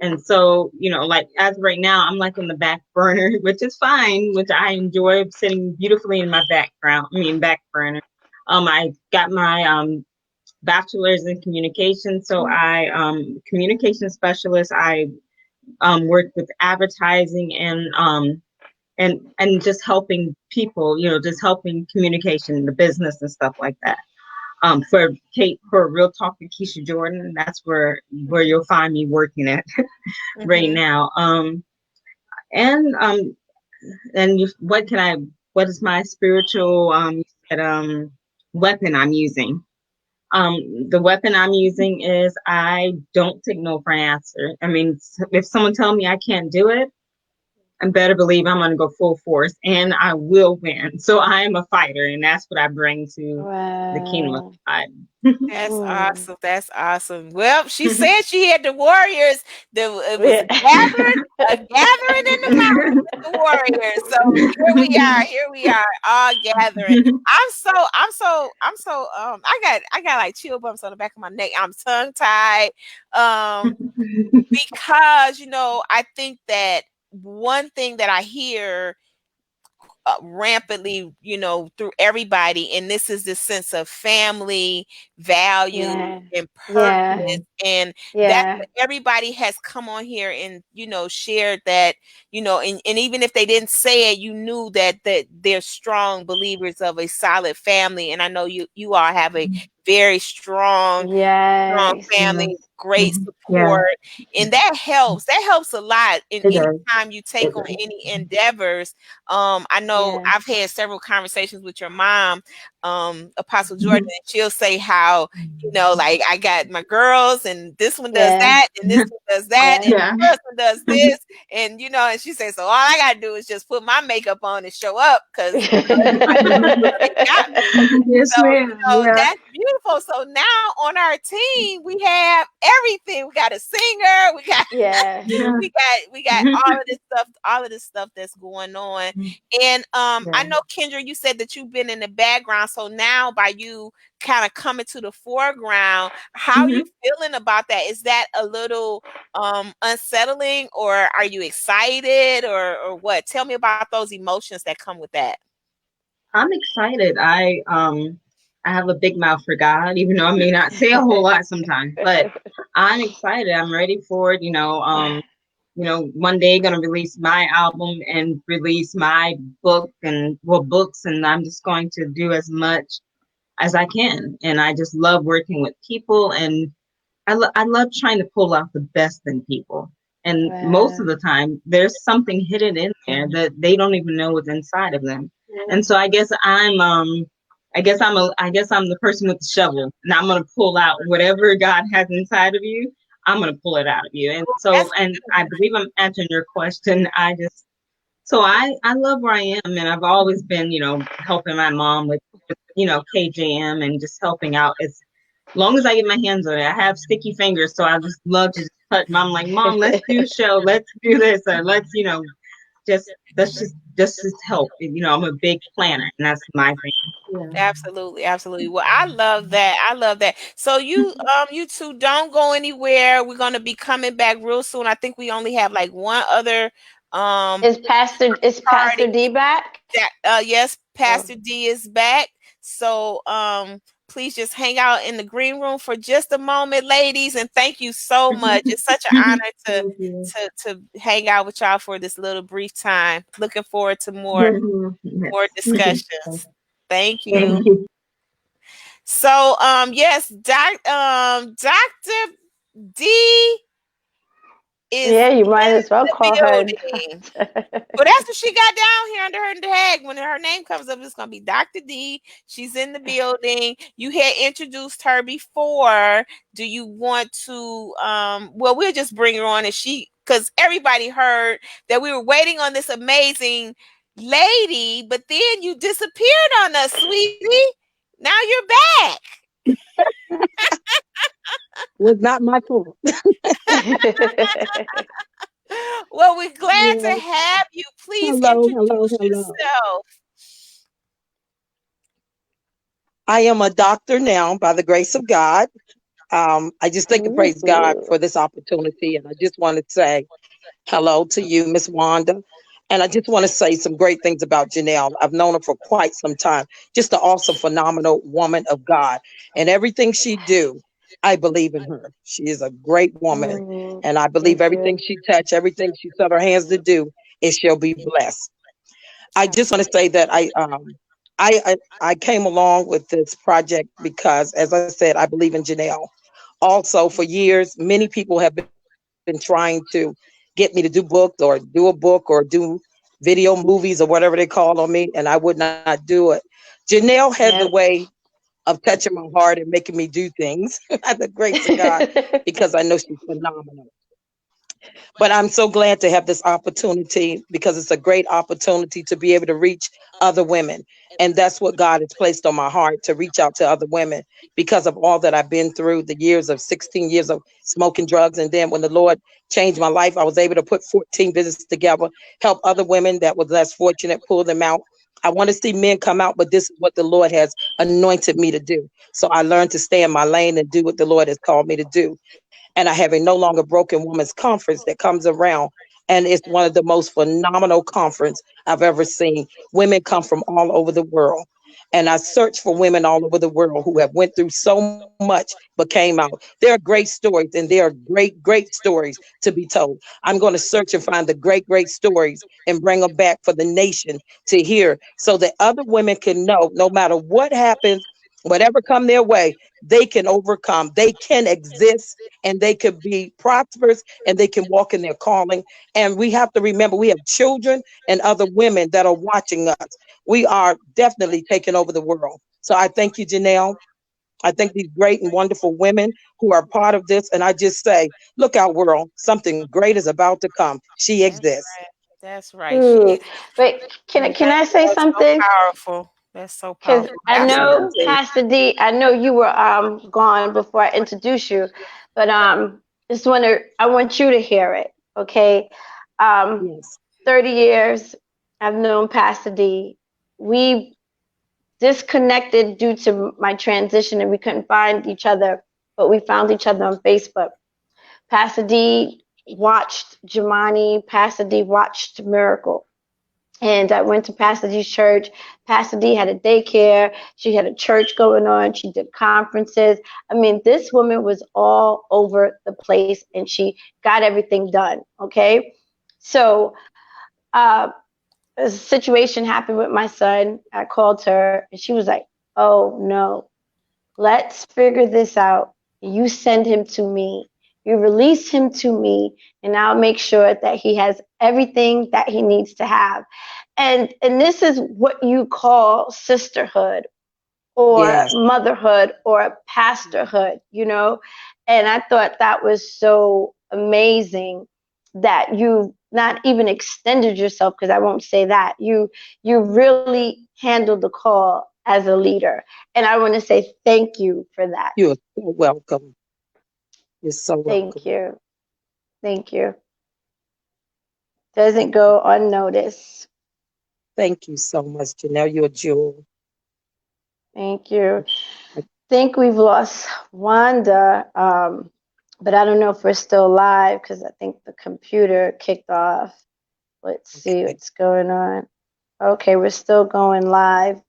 And so, like as right now, I'm like on the back burner, which is fine, which I enjoy sitting beautifully in my back burner. I got my bachelor's in communication. So I communication specialist. I work with advertising and just helping people, just helping communication, the business and stuff like that. For Kate, for Real Talk with Keisha Jordan, that's where you'll find me working at right now. And what is my spiritual weapon I'm using? The weapon I'm using is I don't take no for an answer. I mean, if someone tells me I can't do it, I better believe I'm going to go full force and I will win. So I am a fighter, and that's what I bring to the kingdom of God. That's awesome. That's awesome. Well, she said she had the warriors. It was a gathering in the mountains with the warriors. So here we are. Here we are, all gathering. I got like chill bumps on the back of my neck. I'm tongue tied. Because I think that one thing that I hear rampantly, through everybody, and this is the sense of family, value, and purpose, and that's what everybody has come on here and shared that, and even if they didn't say it, you knew that they're strong believers of a solid family. And I know you all have a very strong family, great support, and that helps a lot in any time you take on any endeavors. I know I've had several conversations with your mom, Apostle Jordan, and she'll say how like, I got my girls, and this one does that, and this one does that, and this one does this, and and she says, so all I gotta do is just put my makeup on and show up, because that's beautiful. So now on our team we have everything. We got a singer, we got we got all of this stuff that's going on. And I know, Kendra, you said that you've been in the background, so now by you kind of coming to the foreground, how are you feeling about that? Is that a little unsettling, or are you excited, or what? Tell me about those emotions that come with that. I'm excited. I have a big mouth for God, even though I may not say a whole lot sometimes, but I'm excited. I'm ready for it. One day gonna release my album and release my book and books, and I'm just going to do as much as I can. And I just love working with people, and I love trying to pull out the best in people. And most of the time, there's something hidden in there that they don't even know what's inside of them. And so I guess I'm I guess I'm the person with the shovel, and I'm gonna pull out whatever God has inside of you. I'm gonna pull it out of you. And so, That's and I believe I'm answering your question. So I love where I am, and I've always been, helping my mom with KJM and just helping out as long as I get my hands on it. I have sticky fingers, so I just love to just touch. Mom, like, Mom, let's do a show, let's do this, or let's, just help. I'm a big planner, and that's my thing. Yeah. absolutely, absolutely. Well, I love that. I love that. So you two don't go anywhere. We're gonna be coming back real soon. I think we only have like one other Is Pastor party. D back? Yes, Oh. Pastor D is back. So please just hang out in the green room for just a moment, ladies, and thank you so much. It's such an honor to Thank you. hang out with y'all for this little brief time. Looking forward to more Yes. discussions. Thank you. Thank you. So yes, Dr. D is Yeah, you might in as well the call her. building. Well, that's what she got down here under her tag. When her name comes up, it's gonna be Dr. D. She's in the building. You had introduced her before. Do you want to well, we'll just bring her on, and because everybody heard that we were waiting on this amazing lady, but then you disappeared on us, sweetie. Now you're back. Was not my fault. Well, we're glad to Yes. have you. Please Hello, hello, introduce hello. yourself. I am a doctor now by the grace of God. I just thank and praise God Ooh. for this opportunity. And I just want to say hello to you, Miss Wanda. And I just want to say some great things about Jenelle. I've known her for quite some time. Just an awesome, phenomenal woman of God. And everything she do, I believe in her. She is a great woman. And I believe Thank everything you. she touch, everything she set her hands to do, it shall be blessed. I just want to say that I came along with this project because, as I said, I believe in Janelle. Also, for years, many people have been trying to get me to do books or do a book or do video movies or whatever they call on me, and I would not do it. Janelle has the Yep. way of touching my heart and making me do things by the grace of God because I know she's phenomenal. But I'm so glad to have this opportunity because it's a great opportunity to be able to reach other women. And that's what God has placed on my heart to reach out to other women because of all that I've been through the years of 16 years of smoking drugs. And then when the Lord changed my life, I was able to put 14 businesses together, help other women that was less fortunate, pull them out. I want to see men come out, but this is what the Lord has anointed me to do. So I learned to stay in my lane and do what the Lord has called me to do. And I have a No Longer Broken Women's Conference that comes around. And it's one of the most phenomenal conference I've ever seen. Women come from all over the world. And I search for women all over the world who have went through so much but came out. There are great stories and there are great stories to be told. I'm going to search and find the great stories and bring them back for the nation to hear so that other women can know no matter what happens, whatever come their way, they can overcome. They can exist and they can be prosperous and they can walk in their calling. And we have to remember we have children and other women that are watching us. We are definitely taking over the world. So I thank you, Janelle. I thank these great and wonderful women who are part of this. And I just say, look out, world. Something great is about to come. She That's exists. right. That's right. She Ooh. is. Wait, can That's, I say that's so something? powerful. That's so Because powerful. I know Absolutely. Pastor D, I know you were gone before I introduce you, but I want you to hear it. Okay. Um, Yes. 30 years I've known Pastor D. We disconnected due to my transition and we couldn't find each other, but we found each other on Facebook. Pastor D watched Jemani, Pastor D watched Miracle. And I went to Pastor D's church. Pastor D had a daycare. She had a church going on. She did conferences. I mean, this woman was all over the place and she got everything done. Okay. So, a situation happened with my son. I called her and she was like, oh no, let's figure this out. You send him to me. You release him to me, and I'll make sure that he has everything that he needs to have. And this is what you call sisterhood. or Yes. motherhood or pastorhood, you know? And I thought that was so amazing that you not even extended yourself, because I won't say that. You really handled the call as a leader. And I want to say thank you for that. You're so welcome. You're so Thank welcome. you. Thank you. Doesn't go unnoticed. Thank you so much, Janelle. You're a jewel. Thank you. Think we've lost Wanda, but I don't know if we're still live because I think the computer kicked off. Let's see Okay. what's going on. Okay, we're still going live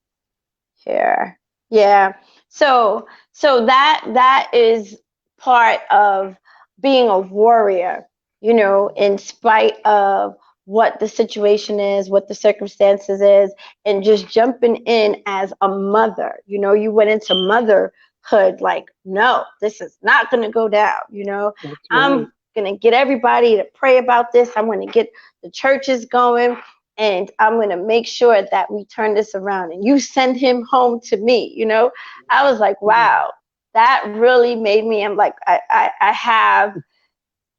here. Yeah. So that is part of being a warrior, you know, in spite of what the situation is, what the circumstances is, and just jumping in as a mother. You know, you went into motherhood like, no, this is not going to go down, you know. That's right. I'm going to get everybody to pray about this. I'm going to get the churches going, and I'm going to make sure that we turn this around. And you send him home to me, you know? I was like, wow, that really made me, I'm like, I have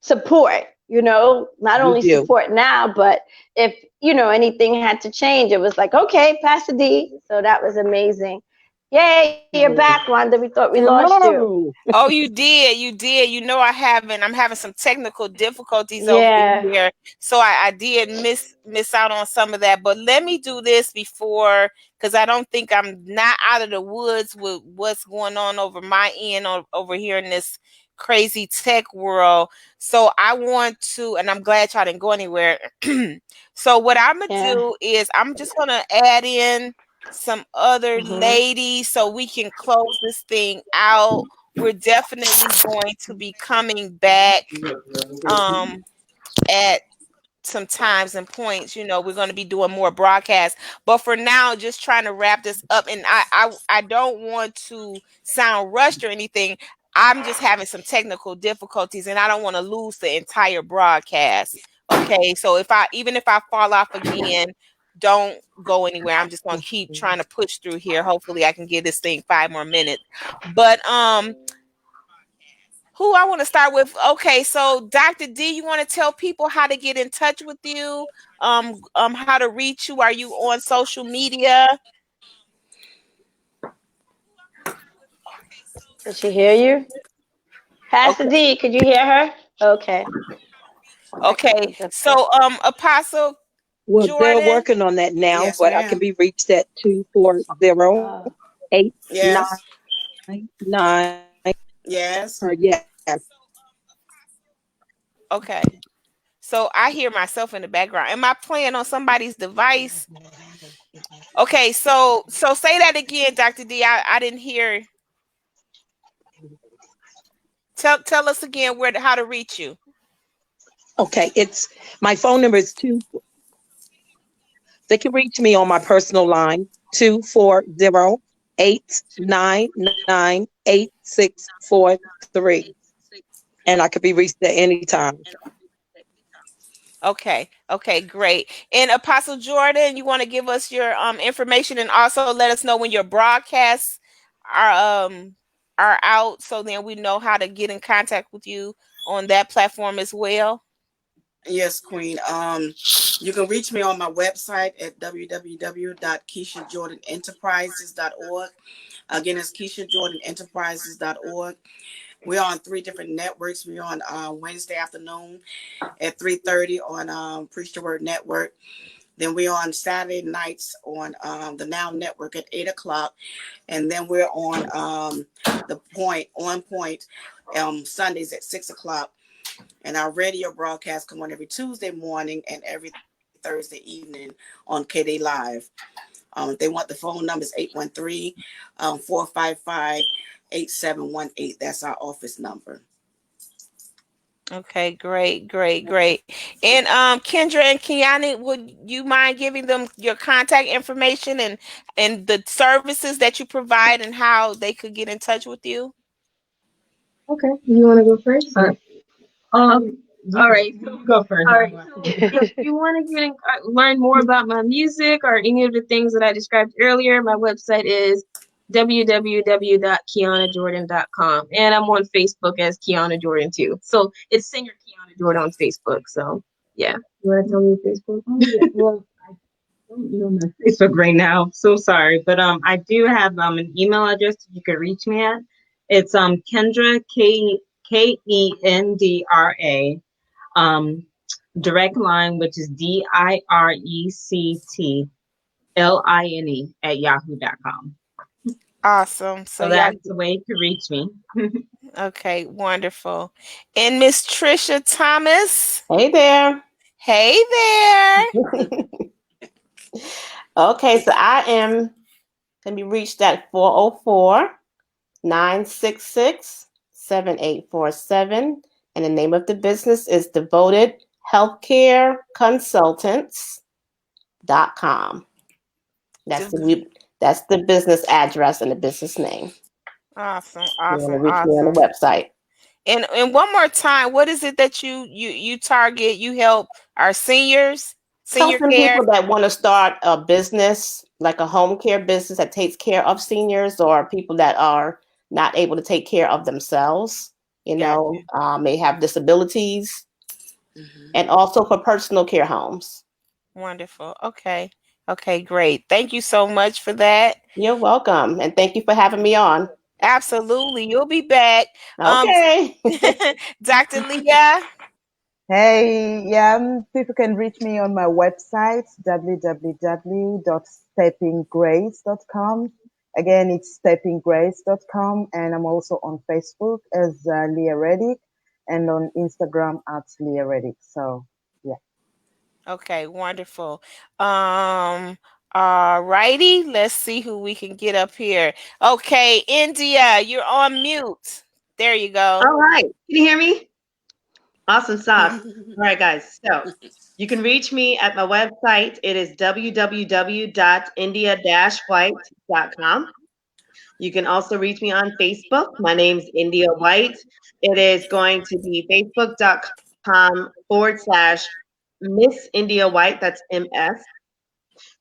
support, you know, not You only do. support now, but if, you know, anything had to change, it was like, okay, Pastor D. So that was amazing. Yay, you're back, Wanda. We thought we lost you. Hello. Oh, you did. You did. You know, I'm having some technical difficulties over Yeah. here. So I did miss out on some of that. But let me do this before, because I don't think I'm not out of the woods with what's going on over my end over here in this crazy tech world. So I want to, and I'm glad y'all didn't go anywhere. So what I'm gonna Yeah. do is I'm just gonna add in some other Hmm. ladies so we can close this thing out. We're definitely going to be coming back um at some times and points. You know, we're going to be doing more broadcasts, but for now, just trying to wrap this up. And I don't want to sound rushed or anything. I'm just having some technical difficulties, and I don't want to lose the entire broadcast. Okay, so even if I fall off again, don't go anywhere. I'm just going to keep trying to push through here. Hopefully I can give this thing 5 more minutes. But who I want to start with? Okay, so Dr. D, you want to tell people how to get in touch with you? How to reach you? Are you on social media? Did she hear you? Pastor Okay. D, could you hear her? Okay. Okay. Technical difficulty. So Apostle Well, they're Jordan. working on that now, Yes, but I can ma'am. be reached at 240 Uh, yes, 899. yes. Yes. Okay. So I hear myself in the background. Am I playing on somebody's device? Okay, so say that again, Dr. D. I didn't hear. Tell us again how to reach you. Okay. It's my phone number is two. They can reach me on my personal line, 240-899-8643. And I could be reached at any time. Okay, great. And Apostle Jordan, you want to give us your information and also let us know when your broadcasts are are out, so then we know how to get in contact with you on that platform as well. Yes, Queen. You can reach me on my website at www.KeishaJordanEnterprises.org. Again, it's KeishaJordanEnterprises.org. We're on 3 different networks. We're on Wednesday afternoon at 3:30 on Preach the Word Network. Then we're on Saturday nights on the Now Network at 8 o'clock, and then we're on the Point Sundays at 6 o'clock. And our radio broadcasts come on every Tuesday morning and every Thursday evening on KD Live. If they want the phone numbers 813-455-8718. That's our office number. Okay, great. And Kendra and Kiana, would you mind giving them your contact information and the services that you provide and how they could get in touch with you? Okay, you want to go first? All right. Go first. All right. So if you want to learn more about my music or any of the things that I described earlier, my website is www.kianajordan.com. And I'm on Facebook as Kiana Jordan too. So it's Singer Kiana Jordan on Facebook. So yeah. You want to tell me your Facebook? Oh, yeah. Well, I don't know my Facebook right now. So sorry. But I do have an email address you can reach me at. It's Kendra Kendra direct line, which is DIRECTLINE at yahoo.com. Awesome. So So y'all, that's the way to reach me. okay, wonderful. And Miss Trisha Thomas. Hey there. Hey there. Okay, so I am can be reached at 404-966-7847. And the name of the business is Devoted Healthcare Consultants.com. That's the business address and the business name. Awesome, You awesome, want to reach me on awesome. the website. And one more time, what is it that you target? You help our seniors, senior Helping care? people that want to start a business, like a home care business that takes care of seniors, or people that are not able to take care of themselves, may have disabilities, and also for personal care homes. Wonderful. Okay. Okay, great. Thank you so much for that. You're welcome. And thank you for having me on. Absolutely. You'll be back. Okay. Dr. Leah. Hey, yeah, people can reach me on my website, www.steppinggrace.com. Again, it's steppinggrace.com, and I'm also on Facebook as Leah Reddick and on Instagram at Leah Reddick. So, yeah. Okay, wonderful. All righty. Let's see who we can get up here. Okay, India, you're on mute. There you go. All right. Can you hear me? Awesome sauce. All right, guys. So you can reach me at my website. It is www.india-white.com. You can also reach me on Facebook. My name's India White. It is going to be facebook.com/Miss India White. That's MS.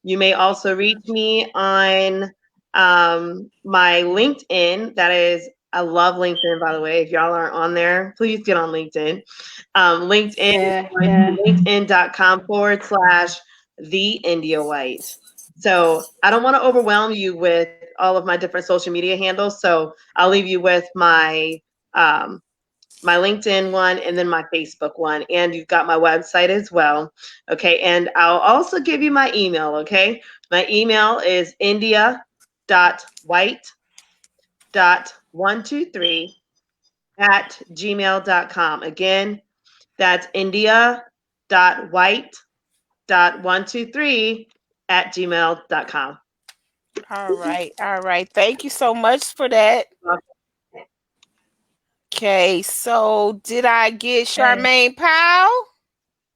You may also reach me on my LinkedIn. That is, I love LinkedIn, by the way. If y'all aren't on there, please get on LinkedIn. LinkedIn, linkedin.com/The India White. So I don't want to overwhelm you with all of my different social media handles. So I'll leave you with my my LinkedIn one and then my Facebook one. And you've got my website as well. Okay. And I'll also give you my email. Okay. My email is india.white.123@gmail.com. Again, that's india.white.123@gmail.com. All right. All right. Thank you so much for that. Okay, so did I get Charmaine Powell?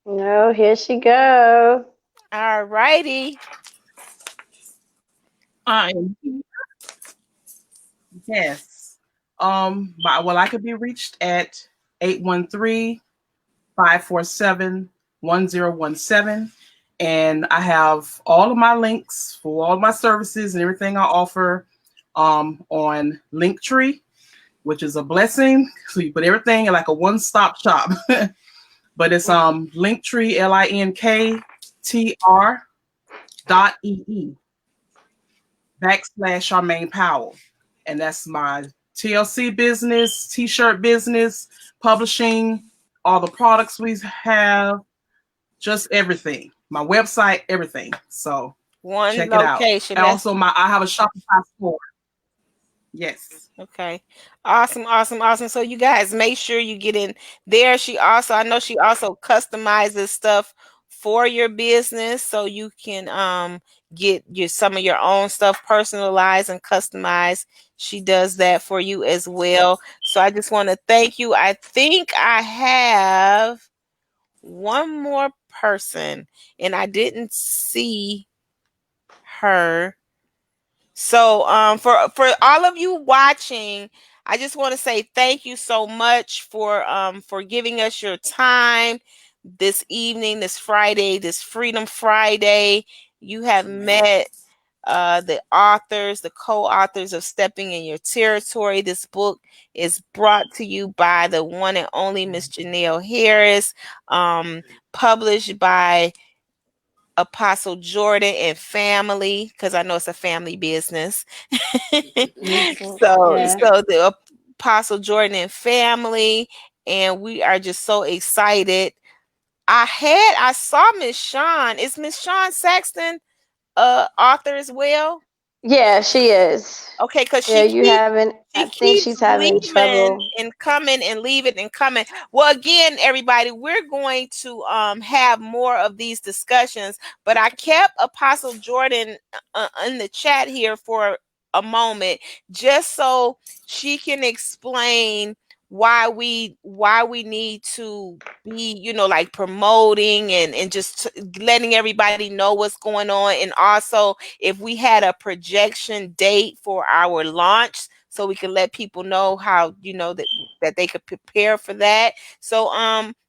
No, here she go. All righty. Yes. I could be reached at 813-547-1017. And I have all of my links for all of my services and everything I offer on Linktree, which is a blessing. So you put everything in like a one-stop shop. But it's Linktree, linktr.ee/Charmaine Powell. And that's my TLC business, t-shirt business, publishing, all the products we have, just everything. My website, everything. So One check location. it out. And also I have a Shopify store. Yes. Okay. Awesome, awesome, awesome. So you guys make sure you get in there. I know she also customizes stuff for your business so you can get some of your own stuff personalized and customized. She does that for you as well. So I just want to thank you. I think I have one more person and I didn't see her. So for all of you watching, I just want to say thank you so much for giving us your time this evening, this Friday, this Freedom Friday. You have met the authors, the co-authors of Stepping in Your Territory. This book is brought to you by the one and only Miss Jenelle Harris, published by Apostle Jordan and family, because I know it's a family business. So, Yeah. so the Apostle Jordan and family, and we are just so excited. I saw Miss Shawn. Is Miss Shawn Saxton author as well? Yeah, she is. Okay, because Yeah, you haven't. she I think keeps she's having leaving trouble. and coming and leaving and coming. Well, again, everybody, we're going to have more of these discussions, but I kept Apostle Jordan in the chat here for a moment just so she can explain why we need to be, like promoting and just letting everybody know what's going on, and also if we had a projection date for our launch so we can let people know how, that they could prepare for that. So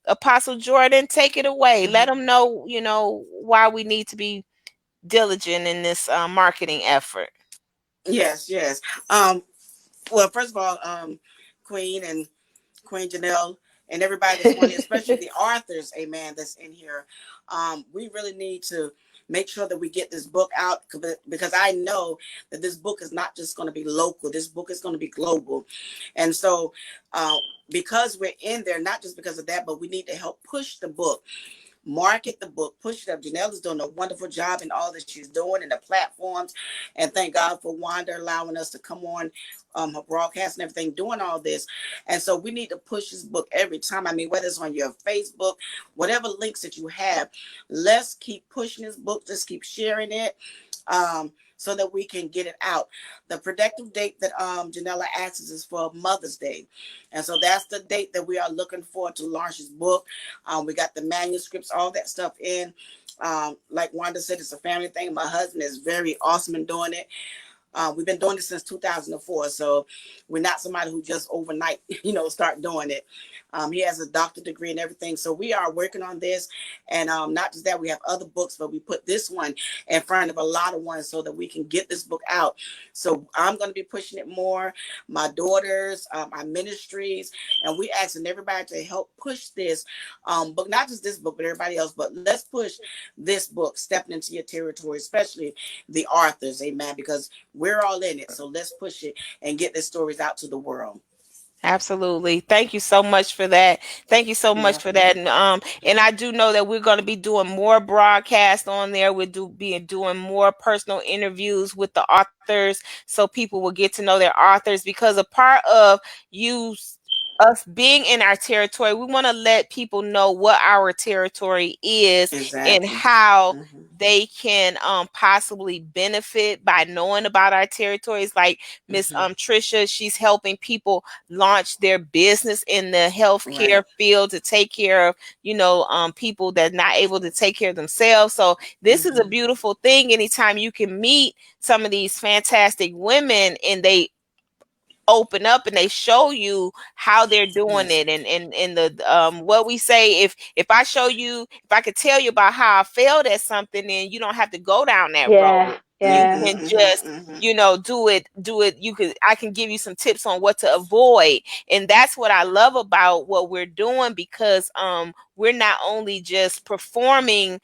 Apostle Jordan, take it away. Let them know, why we need to be diligent in this marketing effort. Yes. Well, first of all, Queen and Queen Jenelle and everybody that's on here, especially the authors, amen, that's in here. We really need to make sure that we get this book out, because I know that this book is not just going to be local. This book is going to be global. And so because we're in there, not just because of that, but we need to help push the book, market the book, push it up. Jenelle is doing a wonderful job in all that she's doing in the platforms. And thank God for Wanda allowing us to come on her broadcast and everything, doing all this. And so we need to push this book every time. I mean, whether it's on your Facebook, whatever links that you have, let's keep pushing this book. Let's keep sharing it. So that we can get it out. The predictive date that Janella asks is for Mother's Day. And so that's the date that we are looking for to launch this book. We got the manuscripts, all that stuff in. Like Wanda said, it's a family thing. My husband is very awesome in doing it. We've been doing this since 2004, so we're not somebody who just overnight, start doing it. He has a doctorate degree and everything, so we are working on this. And not just that, we have other books, but we put this one in front of a lot of ones so that we can get this book out. So I'm going to be pushing it more. My daughters, our ministries, and we asking everybody to help push this book, not just this book, but everybody else. But let's push this book, Stepping into Your Territory, especially the authors, amen, because we're all in it. So let's push it and get the stories out to the world. Absolutely. Thank you so much for that. Thank you so much for that. And I do know that we're going to be doing more broadcasts on there. We'll be doing more personal interviews with the authors so people will get to know their authors, because a part of us being in our territory, we want to let people know what our territory is, exactly, and how they can possibly benefit by knowing about our territories. Like Miss Trisha, she's helping people launch their business in the healthcare field to take care of, people that are not able to take care of themselves. So this is a beautiful thing. Anytime you can meet some of these fantastic women and they open up and they show you how they're doing it, and the what we say, if I show you, if I could tell you about how I failed at something, then you don't have to go down that road. You can just do it. I can give you some tips on what to avoid, and that's what I love about what we're doing, because we're not only just performing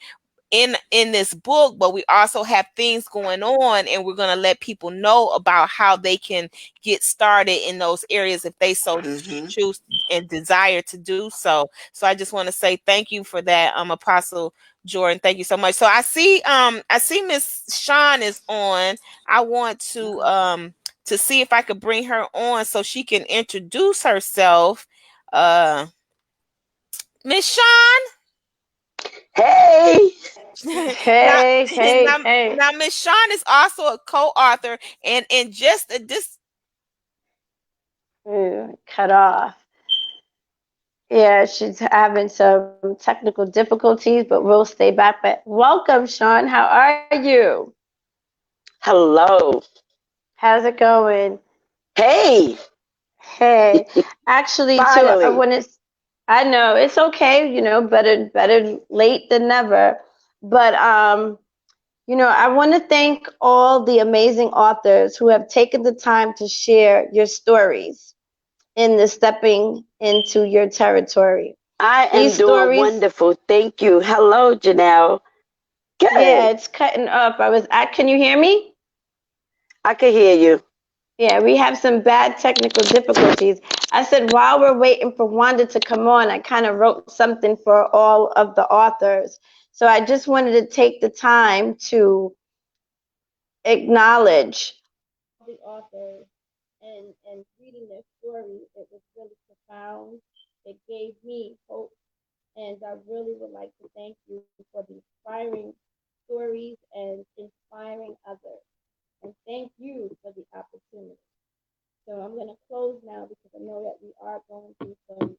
in this book, but we also have things going on, and we're going to let people know about how they can get started in those areas if they so choose and desire to do so. So I just want to say thank you for that, Apostle Jordan. Thank you so much. So I see Miss Shawn is on. I want to see if I could bring her on so she can introduce herself. Miss Shawn. Hey. Hey. Now Miss Shawn is also a co-author, and just this cut off. Yeah, she's having some technical difficulties, but we'll stay back. But welcome, Shawn. How are you? Hello. How's it going? Hey. Actually, too, I know it's okay. Better late than never. But I want to thank all the amazing authors who have taken the time to share your stories in the Stepping into Your Territory. I am These doing stories, wonderful. Thank you. Hello, Jenelle. yeah, Good. it's cutting up. Can you hear me? I can hear you. Yeah, we have some bad technical difficulties. I said while we're waiting for Wanda to come on, I kind of wrote something for all of the authors. So I just wanted to take the time to acknowledge the authors and reading their story. It was really profound. It gave me hope, and I really would like to thank you for the inspiring stories and inspiring others. And thank you for the opportunity. So I'm going to close now because I know that we are going through some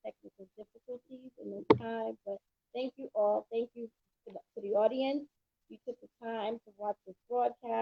technical difficulties in this time. But thank you all. Thank you to the audience. You took the time to watch this broadcast.